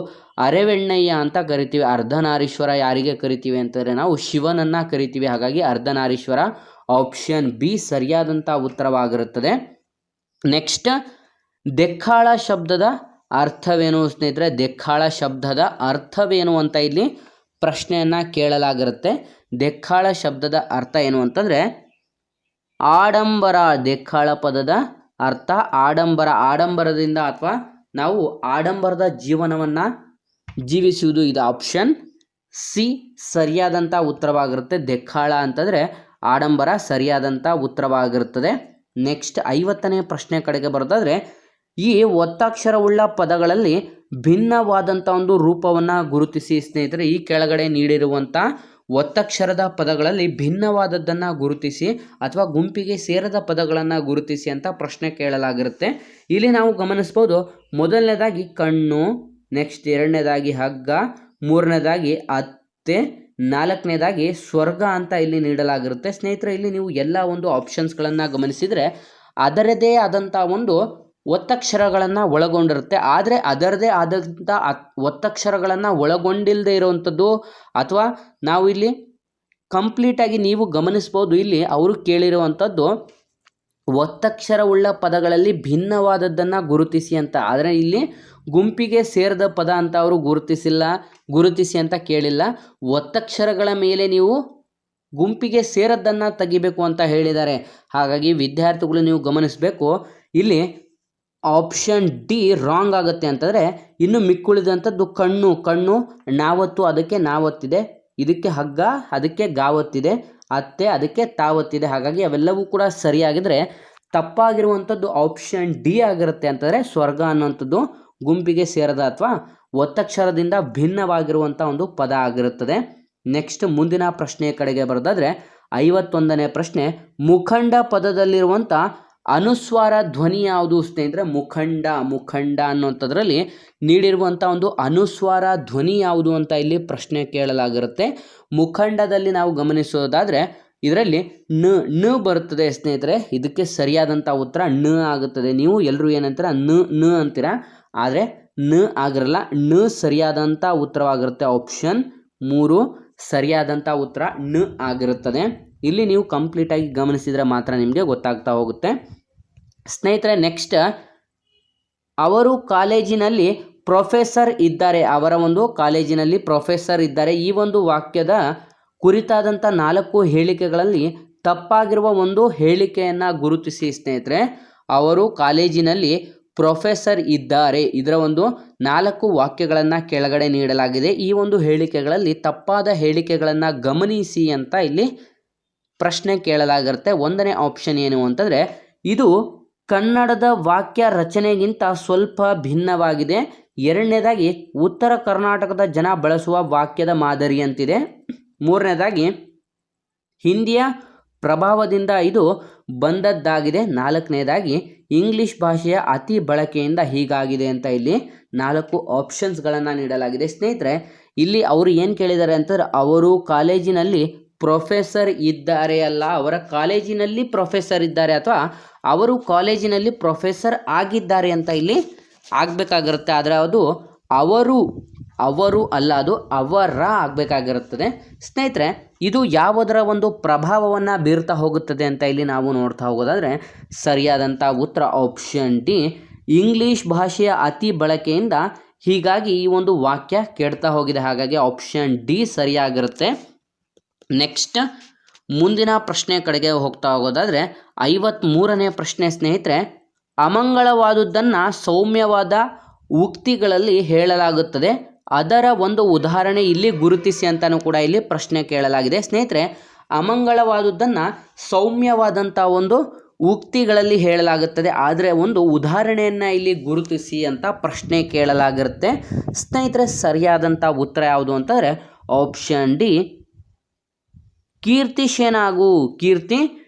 ಅರೆವೆಣ್ಣಯ್ಯ ಅಂತ ಕರಿತೀವಿ. ಅರ್ಧನಾರೀಶ್ವರ ಯಾರಿಗೆ ಕರಿತೀವಿ ಅಂತಂದರೆ ನಾವು ಶಿವನನ್ನು ಕರಿತೀವಿ. ಹಾಗಾಗಿ ಅರ್ಧನಾರೀಶ್ವರ ಆಪ್ಷನ್ ಬಿ ಸರಿಯಾದಂಥ ಉತ್ತರವಾಗಿರುತ್ತದೆ. ನೆಕ್ಸ್ಟ್, ದೆಕ್ಕಾಳ ಶಬ್ದದ ಅರ್ಥವೇನು ಸ್ನೇಹಿತರೆ? ದೆಕ್ಕಾಳ ಶಬ್ದದ ಅರ್ಥವೇನು ಅಂತ ಇಲ್ಲಿ ಪ್ರಶ್ನೆಯನ್ನು ಕೇಳಲಾಗಿರುತ್ತೆ. ದೆಕ್ಕಾಳ ಶಬ್ದದ ಅರ್ಥ ಏನು ಅಂತಂದರೆ ಆಡಂಬರ. ದೆಕ್ಕಾಳ ಪದದ ಅರ್ಥ ಆಡಂಬರದಿಂದ ಅಥವಾ ನಾವು ಆಡಂಬರದ ಜೀವನವನ್ನು ಜೀವಿಸುವುದು. ಇದು ಆಪ್ಷನ್ ಸಿ ಸರಿಯಾದಂಥ ಉತ್ತರವಾಗಿರುತ್ತೆ. ದೆಕ್ಕಾಳ ಅಂತಂದರೆ ಆಡಂಬರ ಸರಿಯಾದಂಥ ಉತ್ತರವಾಗಿರುತ್ತದೆ. ನೆಕ್ಸ್ಟ್ 50ನೇ ಪ್ರಶ್ನೆ ಕಡೆಗೆ ಬರೋದಾದರೆ ಈ ಒತ್ತಕ್ಷರವುಳ್ಳ ಪದಗಳಲ್ಲಿ ಭಿನ್ನವಾದಂಥ ಒಂದು ರೂಪವನ್ನು ಗುರುತಿಸಿ ಸ್ನೇಹಿತರೆ. ಈ ಕೆಳಗಡೆ ನೀಡಿರುವಂಥ ಒತ್ತಕ್ಷರದ ಪದಗಳಲ್ಲಿ ಭಿನ್ನವಾದದ್ದನ್ನು ಗುರುತಿಸಿ ಅಥವಾ ಗುಂಪಿಗೆ ಸೇರದ ಪದಗಳನ್ನು ಗುರುತಿಸಿ ಅಂತ ಪ್ರಶ್ನೆ ಕೇಳಲಾಗಿರುತ್ತೆ. ಇಲ್ಲಿ ನಾವು ಗಮನಿಸ್ಬೋದು, ಮೊದಲನೇದಾಗಿ ಕಣ್ಣು, ನೆಕ್ಸ್ಟ್ ಎರಡನೇದಾಗಿ ಹಗ್ಗ, ಮೂರನೇದಾಗಿ ಅತ್ತೆ, ನಾಲ್ಕನೇದಾಗಿ ಸ್ವರ್ಗ ಅಂತ ಇಲ್ಲಿ ನೀಡಲಾಗಿರುತ್ತೆ. ಸ್ನೇಹಿತರೆ, ಇಲ್ಲಿ ನೀವು ಎಲ್ಲ ಒಂದು ಆಪ್ಷನ್ಸ್ಗಳನ್ನು ಗಮನಿಸಿದರೆ ಅದರದೇ ಆದಂಥ ಒಂದು ಒತ್ತಕ್ಷರಗಳನ್ನು ಒಳಗೊಂಡಿರುತ್ತೆ. ಆದರೆ ಅದರದೇ ಆದಂಥ ಒತ್ತಕ್ಷರಗಳನ್ನು ಒಳಗೊಂಡಿಲ್ಲದೆ ಇರುವಂಥದ್ದು ಅಥವಾ ನಾವು ಇಲ್ಲಿ ಕಂಪ್ಲೀಟಾಗಿ ನೀವು ಗಮನಿಸ್ಬೋದು, ಇಲ್ಲಿ ಅವರು ಕೇಳಿರುವಂಥದ್ದು ಒತ್ತಕ್ಷರವುಳ್ಳ ಪದಗಳಲ್ಲಿ ಭಿನ್ನವಾದದ್ದನ್ನು ಗುರುತಿಸಿ ಅಂತ. ಆದರೆ ಇಲ್ಲಿ ಗುಂಪಿಗೆ ಸೇರಿದ ಪದ ಅಂತ ಅವರು ಗುರುತಿಸಿ ಅಂತ ಕೇಳಿಲ್ಲ. ಒತ್ತಕ್ಷರಗಳ ಮೇಲೆ ನೀವು ಗುಂಪಿಗೆ ಸೇರದ್ದನ್ನು ತೆಗಿಬೇಕು ಅಂತ ಹೇಳಿದ್ದಾರೆ. ಹಾಗಾಗಿ ವಿದ್ಯಾರ್ಥಿಗಳು ನೀವು ಗಮನಿಸಬೇಕು, ಇಲ್ಲಿ ಆಪ್ಷನ್ ಡಿ ರಾಂಗ್ ಆಗುತ್ತೆ. ಅಂತಂದರೆ ಇನ್ನು ಮಿಕ್ಕುಳಿದಂಥದ್ದು ಕಣ್ಣು ನಾವತ್ತು, ಅದಕ್ಕೆ ನಾವತ್ತಿದೆ, ಇದಕ್ಕೆ ಹಗ್ಗ, ಅದಕ್ಕೆ ಗಾವತ್ತಿದೆ, ಅತ್ತೆ, ಅದಕ್ಕೆ ತಾವತ್ತಿದೆ. ಹಾಗಾಗಿ ಅವೆಲ್ಲವೂ ಕೂಡ ಸರಿಯಾಗಿದ್ದರೆ ತಪ್ಪಾಗಿರುವಂಥದ್ದು ಆಪ್ಷನ್ ಡಿ ಆಗಿರುತ್ತೆ. ಅಂತಂದರೆ ಸ್ವರ್ಗ ಅನ್ನುವಂಥದ್ದು ಗುಂಪಿಗೆ ಸೇರದ ಅಥವಾ ಒತ್ತಕ್ಷರದಿಂದ ಭಿನ್ನವಾಗಿರುವಂಥ ಒಂದು ಪದ ಆಗಿರುತ್ತದೆ. ನೆಕ್ಸ್ಟ್ ಮುಂದಿನ ಪ್ರಶ್ನೆಯ ಕಡೆಗೆ ಬರೋದಾದರೆ 51ನೇ ಪ್ರಶ್ನೆ, ಮುಖಂಡ ಪದದಲ್ಲಿರುವಂಥ ಅನುಸ್ವಾರ ಧ್ವನಿ ಯಾವುದು ಸ್ನೇಹಿತರೆ? ಮುಖಂಡ ಅನ್ನುವಂಥದ್ರಲ್ಲಿ ನೀಡಿರುವಂಥ ಒಂದು ಅನುಸ್ವಾರ ಧ್ವನಿ ಯಾವುದು ಅಂತ ಇಲ್ಲಿ ಪ್ರಶ್ನೆ ಕೇಳಲಾಗಿರುತ್ತೆ. ಮುಖಂಡದಲ್ಲಿ ನಾವು ಗಮನಿಸೋದಾದರೆ ಇದರಲ್ಲಿ ನ ಬರುತ್ತದೆ ಸ್ನೇಹಿತರೆ. ಇದಕ್ಕೆ ಸರಿಯಾದಂಥ ಉತ್ತರ ನ ಆಗುತ್ತದೆ. ನೀವು ಎಲ್ಲರೂ ಏನಂತೀರ ನ ಅಂತೀರ, ಆದರೆ ನ ಆಗಿರಲ್ಲ. ನ ಸರಿಯಾದಂಥ ಉತ್ತರವಾಗಿರುತ್ತೆ. ಆಪ್ಷನ್ 3 ಸರಿಯಾದಂಥ ಉತ್ತರ ನ ಆಗಿರುತ್ತದೆ. ಇಲ್ಲಿ ನೀವು ಕಂಪ್ಲೀಟಾಗಿ ಗಮನಿಸಿದರೆ ಮಾತ್ರ ನಿಮಗೆ ಗೊತ್ತಾಗ್ತಾ ಹೋಗುತ್ತೆ. ಸ್ನೇಹಿತರೆ, ನೆಕ್ಸ್ಟ್, ಅವರು ಕಾಲೇಜಿನಲ್ಲಿ ಪ್ರೊಫೆಸರ್ ಇದ್ದಾರೆ. ಅವರ ಒಂದು ಕಾಲೇಜಿನಲ್ಲಿ ಪ್ರೊಫೆಸರ್ ಇದ್ದಾರೆ. ಈ ಒಂದು ವಾಕ್ಯದ ಕುರಿತಾದಂಥ 4 ಹೇಳಿಕೆಗಳಲ್ಲಿ ತಪ್ಪಾಗಿರುವ ಒಂದು ಹೇಳಿಕೆಯನ್ನು ಗುರುತಿಸಿ ಸ್ನೇಹಿತರೆ. ಅವರು ಕಾಲೇಜಿನಲ್ಲಿ ಪ್ರೊಫೆಸರ್ ಇದ್ದಾರೆ. ಇದರ ಒಂದು 4 ವಾಕ್ಯಗಳನ್ನು ಕೆಳಗಡೆ ನೀಡಲಾಗಿದೆ. ಈ ಒಂದು ಹೇಳಿಕೆಗಳಲ್ಲಿ ತಪ್ಪಾದ ಹೇಳಿಕೆಗಳನ್ನು ಗಮನಿಸಿ ಅಂತ ಇಲ್ಲಿ ಪ್ರಶ್ನೆ ಕೇಳಲಾಗಿರುತ್ತೆ. 1ನೇ ಆಪ್ಷನ್ ಏನು ಅಂತಂದರೆ ಇದು ಕನ್ನಡದ ವಾಕ್ಯ ರಚನೆಗಿಂತ ಸ್ವಲ್ಪ ಭಿನ್ನವಾಗಿದೆ. 2ನೇದಾಗಿ ಉತ್ತರ ಕರ್ನಾಟಕದ ಜನ ಬಳಸುವ ವಾಕ್ಯದ ಮಾದರಿಯಂತಿದೆ. 3ನೇದಾಗಿ ಹಿಂದಿಯ ಪ್ರಭಾವದಿಂದ ಇದು ಬಂದದ್ದಾಗಿದೆ. 4ನೇದಾಗಿ ಇಂಗ್ಲಿಷ್ ಭಾಷೆಯ ಅತಿ ಬಳಕೆಯಿಂದ ಹೀಗಾಗಿದೆ ಅಂತ ಇಲ್ಲಿ 4 ಆಪ್ಷನ್ಸ್ಗಳನ್ನು ನೀಡಲಾಗಿದೆ. ಸ್ನೇಹಿತರೆ, ಇಲ್ಲಿ ಅವರು ಏನು ಕೇಳಿದ್ದಾರೆ ಅಂತಂದರೆ ಅವರು ಕಾಲೇಜಿನಲ್ಲಿ ಪ್ರೊಫೆಸರ್ ಇದ್ದಾರೆ ಅಲ್ಲ, ಅವರ ಕಾಲೇಜಿನಲ್ಲಿ ಪ್ರೊಫೆಸರ್ ಇದ್ದಾರೆ ಅಥವಾ ಅವರು ಕಾಲೇಜಿನಲ್ಲಿ ಪ್ರೊಫೆಸರ್ ಆಗಿದ್ದಾರೆ ಅಂತ ಇಲ್ಲಿ ಆಗಬೇಕಾಗಿರುತ್ತೆ. ಆದರೆ ಅದು ಅವರು ಅಲ್ಲ, ಅದು ಅವರ ಆಗಬೇಕಾಗಿರುತ್ತದೆ. ಸ್ನೇಹಿತರೆ, ಇದು ಯಾವುದರ ಒಂದು ಪ್ರಭಾವವನ್ನು ಬೀರ್ತಾ ಹೋಗುತ್ತದೆ ಅಂತ ಇಲ್ಲಿ ನಾವು ನೋಡ್ತಾ ಹೋಗೋದಾದರೆ ಸರಿಯಾದಂಥ ಉತ್ತರ ಆಪ್ಷನ್ ಡಿ, ಇಂಗ್ಲೀಷ್ ಭಾಷೆಯ ಅತಿ ಬಳಕೆಯಿಂದ ಹೀಗಾಗಿ ಈ ಒಂದು ವಾಕ್ಯ ಕೆಡ್ತಾ ಹೋಗಿದೆ. ಹಾಗಾಗಿ ಆಪ್ಷನ್ ಡಿ ಸರಿಯಾಗಿರುತ್ತೆ. ನೆಕ್ಸ್ಟ್ ಮುಂದಿನ ಪ್ರಶ್ನೆ ಕಡೆಗೆ ಹೋಗ್ತಾ ಹೋಗೋದಾದರೆ 53ನೇ ಪ್ರಶ್ನೆ ಸ್ನೇಹಿತರೆ, ಅಮಂಗಳವಾದುದನ್ನು ಸೌಮ್ಯವಾದ ಉಕ್ತಿಗಳಲ್ಲಿ ಹೇಳಲಾಗುತ್ತದೆ. ಅದರ ಒಂದು ಉದಾಹರಣೆ ಇಲ್ಲಿ ಗುರುತಿಸಿ ಅಂತಲೂ ಕೂಡ ಇಲ್ಲಿ ಪ್ರಶ್ನೆ ಕೇಳಲಾಗಿದೆ. ಸ್ನೇಹಿತರೆ, ಅಮಂಗಳವಾದುದನ್ನು ಸೌಮ್ಯವಾದಂಥ ಒಂದು ಉಕ್ತಿಗಳಲ್ಲಿ ಹೇಳಲಾಗುತ್ತದೆ, ಆದರೆ ಒಂದು ಉದಾಹರಣೆಯನ್ನು ಇಲ್ಲಿ ಗುರುತಿಸಿ ಅಂತ ಪ್ರಶ್ನೆ ಕೇಳಲಾಗಿರುತ್ತೆ. ಸ್ನೇಹಿತರೆ, ಸರಿಯಾದಂಥ ಉತ್ತರ ಯಾವುದು ಅಂತಂದರೆ ಆಪ್ಷನ್ ಡಿ, ಕೀರ್ತಿ ಶೇನಾಗು. ಕೀರ್ತಿ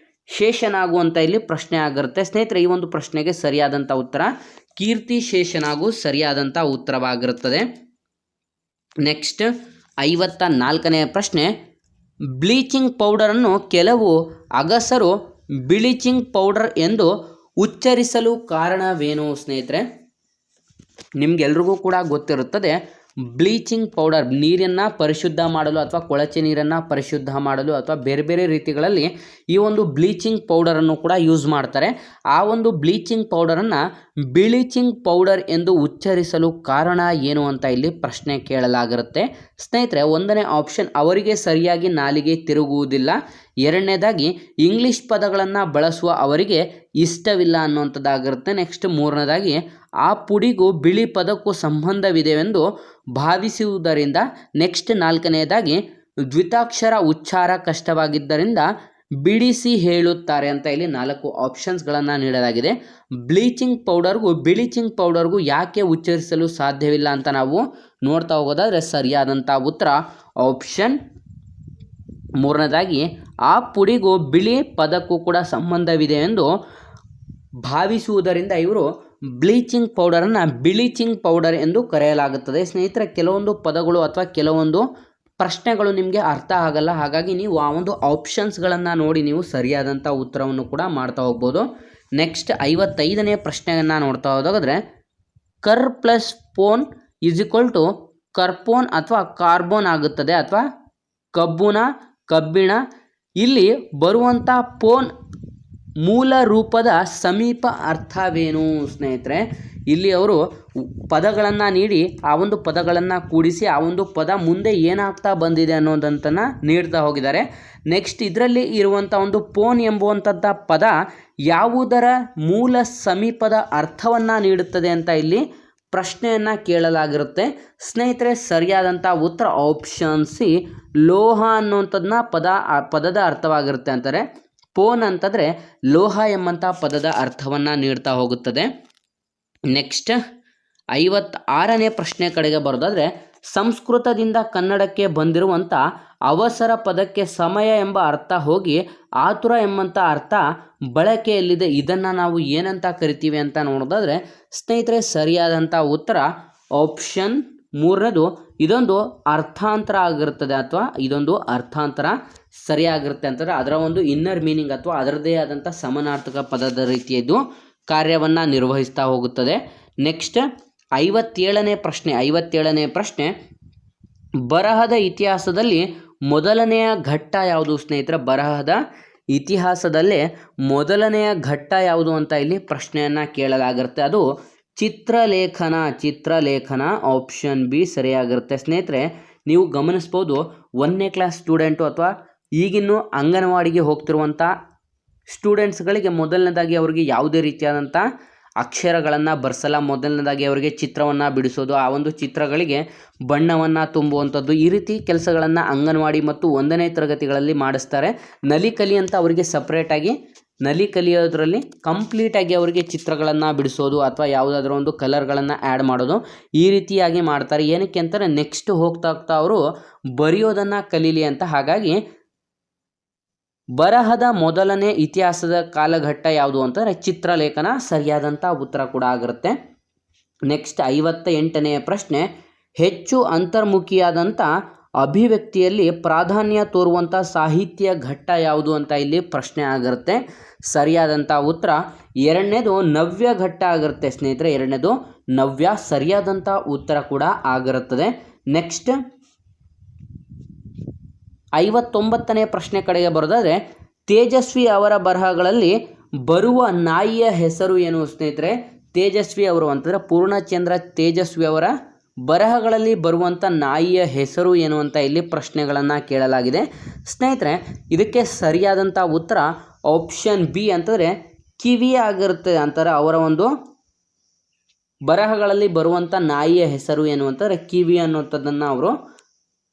ಶೇಷನಾಗು ಅಂತ ಇಲ್ಲಿ ಪ್ರಶ್ನೆ ಆಗಿರುತ್ತೆ ಸ್ನೇಹಿತರೆ. ಈ ಒಂದು ಪ್ರಶ್ನೆಗೆ ಸರಿಯಾದಂಥ ಉತ್ತರ ಕೀರ್ತಿ ಶೇಷನಾಗು ಸರಿಯಾದಂಥ ಉತ್ತರವಾಗಿರುತ್ತದೆ. ನೆಕ್ಸ್ಟ್ 54ನೇ ಪ್ರಶ್ನೆ, ಬ್ಲೀಚಿಂಗ್ ಪೌಡರನ್ನು ಕೆಲವು ಅಗಸರು ಬ್ಲೀಚಿಂಗ್ ಪೌಡರ್ ಎಂದು ಉಚ್ಚರಿಸಲು ಕಾರಣವೇನು ಸ್ನೇಹಿತರೆ? ನಿಮಗೆಲ್ರಿಗೂ ಕೂಡ ಗೊತ್ತಿರುತ್ತದೆ, ಬ್ಲೀಚಿಂಗ್ ಪೌಡರ್ ನೀರನ್ನು ಪರಿಶುದ್ಧ ಮಾಡಲು ಅಥವಾ ಕೊಳಚೆ ನೀರನ್ನು ಪರಿಶುದ್ಧ ಮಾಡಲು ಅಥವಾ ಬೇರೆ ಬೇರೆ ರೀತಿಗಳಲ್ಲಿ ಈ ಒಂದು ಬ್ಲೀಚಿಂಗ್ ಪೌಡರನ್ನು ಕೂಡ ಯೂಸ್ ಮಾಡ್ತಾರೆ. ಆ ಒಂದು ಬ್ಲೀಚಿಂಗ್ ಪೌಡರನ್ನು ಬ್ಲೀಚಿಂಗ್ ಪೌಡರ್ ಎಂದು ಉಚ್ಚರಿಸಲು ಕಾರಣ ಏನು ಅಂತ ಇಲ್ಲಿ ಪ್ರಶ್ನೆ ಕೇಳಲಾಗಿರುತ್ತೆ ಸ್ನೇಹಿತರೆ. 1ನೇ ಆಪ್ಷನ್, ಅವರಿಗೆ ಸರಿಯಾಗಿ ನಾಲಿಗೆ ತಿರುಗುವುದಿಲ್ಲ. 2ನೇದಾಗಿ ಇಂಗ್ಲೀಷ್ ಪದಗಳನ್ನು ಬಳಸುವ ಅವರಿಗೆ ಇಷ್ಟವಿಲ್ಲ ಅನ್ನುವಂಥದ್ದಾಗಿರುತ್ತೆ. ನೆಕ್ಸ್ಟ್ 3ನೇದಾಗಿ ಆ ಪುಡಿಗೂ ಬಿಳಿ ಪದಕ್ಕೂ ಸಂಬಂಧವಿದೆವೆಂದು ಭಾವಿಸುವುದರಿಂದ. ನೆಕ್ಸ್ಟ್ 4ನೇದಾಗಿ ದ್ವಿತಾಕ್ಷರ ಉಚ್ಚಾರ ಕಷ್ಟವಾಗಿದ್ದರಿಂದ ಬಿಡಿಸಿ ಹೇಳುತ್ತಾರೆ ಅಂತ ಇಲ್ಲಿ 4 ಆಪ್ಷನ್ಸ್ಗಳನ್ನು ನೀಡಲಾಗಿದೆ. ಬ್ಲೀಚಿಂಗ್ ಪೌಡರ್ಗೂ ಯಾಕೆ ಉಚ್ಚರಿಸಲು ಸಾಧ್ಯವಿಲ್ಲ ಅಂತ ನಾವು ನೋಡ್ತಾ ಹೋಗೋದಾದರೆ ಸರಿಯಾದಂಥ ಉತ್ತರ ಆಪ್ಷನ್ 3ನೇದಾಗಿ ಆ ಪುಡಿಗೂ ಬಿಳಿ ಪದಕ್ಕೂ ಕೂಡ ಸಂಬಂಧವಿದೆ ಎಂದು ಭಾವಿಸುವುದರಿಂದ ಇವರು ಬ್ಲೀಚಿಂಗ್ ಪೌಡರನ್ನು ಬ್ಲೀಚಿಂಗ್ ಪೌಡರ್ ಎಂದು ಕರೆಯಲಾಗುತ್ತದೆ. ಸ್ನೇಹಿತರೆ, ಕೆಲವೊಂದು ಪದಗಳು ಅಥವಾ ಕೆಲವೊಂದು ಪ್ರಶ್ನೆಗಳು ನಿಮಗೆ ಅರ್ಥ ಆಗಲ್ಲ, ಹಾಗಾಗಿ ನೀವು ಆ ಒಂದು ಆಪ್ಷನ್ಸ್ಗಳನ್ನು ನೋಡಿ ನೀವು ಸರಿಯಾದಂಥ ಉತ್ತರವನ್ನು ಕೂಡ ಮಾಡ್ತಾ ಹೋಗ್ಬೋದು. ನೆಕ್ಸ್ಟ್ 55ನೇ ಪ್ರಶ್ನೆಯನ್ನು ನೋಡ್ತಾ ಹೋದಾದರೆ, ಕರ್ ಪ್ಲಸ್ ಪೋನ್ ಈಸ್ ಈಕ್ವಲ್ ಟು ಕರ್ಪೋನ್ ಅಥವಾ ಕಾರ್ಬೋನ್ ಆಗುತ್ತದೆ ಅಥವಾ ಕಬ್ಬಿಣ. ಇಲ್ಲಿ ಬರುವಂಥ ಪೋನ್ ಮೂಲ ರೂಪದ ಸಮೀಪ ಅರ್ಥವೇನು ಸ್ನೇಹಿತರೆ? ಇಲ್ಲಿ ಅವರು ಪದಗಳನ್ನು ನೀಡಿ ಆ ಒಂದು ಪದಗಳನ್ನು ಕೂಡಿಸಿ ಆ ಒಂದು ಪದ ಮುಂದೆ ಏನಾಗ್ತಾ ಬಂದಿದೆ ಅನ್ನೋದಂತನ್ನು ನೀಡ್ತಾ ಹೋಗಿದ್ದಾರೆ. ನೆಕ್ಸ್ಟ್ ಇದರಲ್ಲಿ ಇರುವಂಥ ಒಂದು ಪೋನ್ ಎಂಬುವಂಥದ್ದು ಪದ ಯಾವುದರ ಮೂಲ ಸಮೀಪದ ಅರ್ಥವನ್ನು ನೀಡುತ್ತದೆ ಅಂತ ಇಲ್ಲಿ ಪ್ರಶ್ನೆಯನ್ನು ಕೇಳಲಾಗಿರುತ್ತೆ ಸ್ನೇಹಿತರೆ. ಸರಿಯಾದಂಥ ಉತ್ತರ ಆಪ್ಷನ್ ಸಿ, ಲೋಹ ಅನ್ನುವಂಥದ್ದನ್ನ ಪದದ ಅರ್ಥವಾಗಿರುತ್ತೆ ಅಂತಾರೆ. ಪೋನ್ ಅಂತಂದರೆ ಲೋಹ ಎಂಬಂಥ ಪದದ ಅರ್ಥವನ್ನು ನೀಡ್ತಾ ಹೋಗುತ್ತದೆ. ನೆಕ್ಸ್ಟ್ 56ನೇ ಪ್ರಶ್ನೆ ಕಡೆಗೆ ಬರೋದಾದರೆ, ಸಂಸ್ಕೃತದಿಂದ ಕನ್ನಡಕ್ಕೆ ಬಂದಿರುವಂಥ ಅವಸರ ಪದಕ್ಕೆ ಸಮಯ ಎಂಬ ಅರ್ಥ ಹೋಗಿ ಆತುರ ಎಂಬಂಥ ಅರ್ಥ ಬಳಕೆಯಲ್ಲಿದೆ. ಇದನ್ನು ನಾವು ಏನಂತ ಕರಿತೀವಿ ಅಂತ ನೋಡೋದಾದರೆ ಸ್ನೇಹಿತರೆ, ಸರಿಯಾದಂಥ ಉತ್ತರ ಆಪ್ಷನ್ 3ನೇದು ಇದೊಂದು ಅರ್ಥಾಂತರ ಆಗಿರುತ್ತದೆ ಅಥವಾ ಇದೊಂದು ಅರ್ಥಾಂತರ ಸರಿಯಾಗಿರುತ್ತೆ ಅಂತಂದರೆ ಅದರ ಒಂದು ಇನ್ನರ್ ಮೀನಿಂಗ್ ಅಥವಾ ಅದರದೇ ಆದಂಥ ಸಮಾನಾರ್ಥಕ ಪದದ ರೀತಿಯದು ಕಾರ್ಯವನ್ನು ನಿರ್ವಹಿಸ್ತಾ ಹೋಗುತ್ತದೆ. ನೆಕ್ಸ್ಟ್ 57ನೇ ಪ್ರಶ್ನೆ, ಬರಹದ ಇತಿಹಾಸದಲ್ಲಿ ಮೊದಲನೆಯ ಘಟ್ಟ ಯಾವುದು ಸ್ನೇಹಿತರೆ? ಬರಹದ ಇತಿಹಾಸದಲ್ಲೇ ಮೊದಲನೆಯ ಘಟ್ಟ ಯಾವುದು ಅಂತ ಇಲ್ಲಿ ಪ್ರಶ್ನೆಯನ್ನು ಕೇಳಲಾಗಿರುತ್ತೆ. ಅದು ಚಿತ್ರಲೇಖನ ಆಪ್ಷನ್ ಬಿ ಸರಿಯಾಗಿರುತ್ತೆ ಸ್ನೇಹಿತರೆ. ನೀವು ಗಮನಿಸ್ಬೋದು, 1ನೇ ಕ್ಲಾಸ್ ಸ್ಟೂಡೆಂಟು ಅಥವಾ ಈಗಿನ್ನೂ ಅಂಗನವಾಡಿಗೆ ಹೋಗ್ತಿರುವಂಥ ಸ್ಟೂಡೆಂಟ್ಸ್ಗಳಿಗೆ ಮೊದಲನೇದಾಗಿ ಅವರಿಗೆ ಯಾವುದೇ ರೀತಿಯಾದಂಥ ಅಕ್ಷರಗಳನ್ನು ಬರ್ಸಲ್ಲ. ಮೊದಲನೇದಾಗಿ ಅವರಿಗೆ ಚಿತ್ರವನ್ನು ಬಿಡಿಸೋದು, ಆ ಒಂದು ಚಿತ್ರಗಳಿಗೆ ಬಣ್ಣವನ್ನು ತುಂಬುವಂಥದ್ದು, ಈ ರೀತಿ ಕೆಲಸಗಳನ್ನು ಅಂಗನವಾಡಿ ಮತ್ತು 1ನೇ ತರಗತಿಗಳಲ್ಲಿ ಮಾಡಿಸ್ತಾರೆ. ನಲಿಕಲಿ ಅಂತ ಅವರಿಗೆ ಸಪ್ರೇಟಾಗಿ ನಲಿ ಕಲಿಯೋದ್ರಲ್ಲಿ ಕಂಪ್ಲೀಟಾಗಿ ಅವರಿಗೆ ಚಿತ್ರಗಳನ್ನು ಬಿಡಿಸೋದು ಅಥವಾ ಯಾವುದಾದ್ರೂ ಒಂದು ಕಲರ್ಗಳನ್ನು ಆ್ಯಡ್ ಮಾಡೋದು ಈ ರೀತಿಯಾಗಿ ಮಾಡ್ತಾರೆ. ಏನಕ್ಕೆ ಅಂತಾರೆ, ನೆಕ್ಸ್ಟ್ ಹೋಗ್ತಾ ಅವರು ಬರೆಯೋದನ್ನು ಕಲೀಲಿ ಅಂತ. ಹಾಗಾಗಿ ಬರಹದ ಮೊದಲನೇ ಇತಿಹಾಸದ ಕಾಲಘಟ್ಟ ಯಾವುದು ಅಂತಂದರೆ ಚಿತ್ರಲೇಖನ ಸರಿಯಾದಂಥ ಉತ್ತರ ಕೂಡ ಆಗಿರುತ್ತೆ. ನೆಕ್ಸ್ಟ್ 58ನೇ ಪ್ರಶ್ನೆ, ಹೆಚ್ಚು ಅಂತರ್ಮುಖಿಯಾದಂಥ ಅಭಿವ್ಯಕ್ತಿಯಲ್ಲಿ ಪ್ರಾಧಾನ್ಯ ತೋರುವಂಥ ಸಾಹಿತ್ಯ ಘಟ್ಟ ಯಾವುದು ಅಂತ ಇಲ್ಲಿ ಪ್ರಶ್ನೆ ಆಗಿರುತ್ತೆ. ಸರಿಯಾದಂಥ ಉತ್ತರ 2ನೇದು ನವ್ಯ ಘಟ್ಟ ಆಗಿರುತ್ತೆ ಸ್ನೇಹಿತರೆ. 2ನೇದು ನವ್ಯ ಸರಿಯಾದಂಥ ಉತ್ತರ ಕೂಡ ಆಗಿರುತ್ತದೆ. ನೆಕ್ಸ್ಟ್ 59ನೇ ಪ್ರಶ್ನೆ ಕಡೆಗೆ ಬರೋದಾದರೆ, ತೇಜಸ್ವಿ ಅವರ ಬರಹಗಳಲ್ಲಿ ಬರುವ ನಾಯಿಯ ಹೆಸರು ಏನು ಸ್ನೇಹಿತರೆ? ತೇಜಸ್ವಿ ಅವರು ಅಂತಂದರೆ ಪೂರ್ಣಚಂದ್ರ ತೇಜಸ್ವಿ ಅವರ ಬರಹಗಳಲ್ಲಿ ಬರುವಂಥ ನಾಯಿಯ ಹೆಸರು ಏನು ಅಂತ ಇಲ್ಲಿ ಪ್ರಶ್ನೆಗಳನ್ನು ಕೇಳಲಾಗಿದೆ ಸ್ನೇಹಿತರೆ. ಇದಕ್ಕೆ ಸರಿಯಾದಂಥ ಉತ್ತರ ಆಪ್ಷನ್ ಬಿ ಅಂತಂದರೆ ಕಿವಿ ಆಗಿರುತ್ತೆ ಅಂತಾರೆ. ಅವರ ಒಂದು ಬರಹಗಳಲ್ಲಿ ಬರುವಂಥ ನಾಯಿಯ ಹೆಸರು ಏನು ಅಂತಂದರೆ ಕಿವಿ ಅನ್ನುವಂಥದ್ದನ್ನು ಅವರು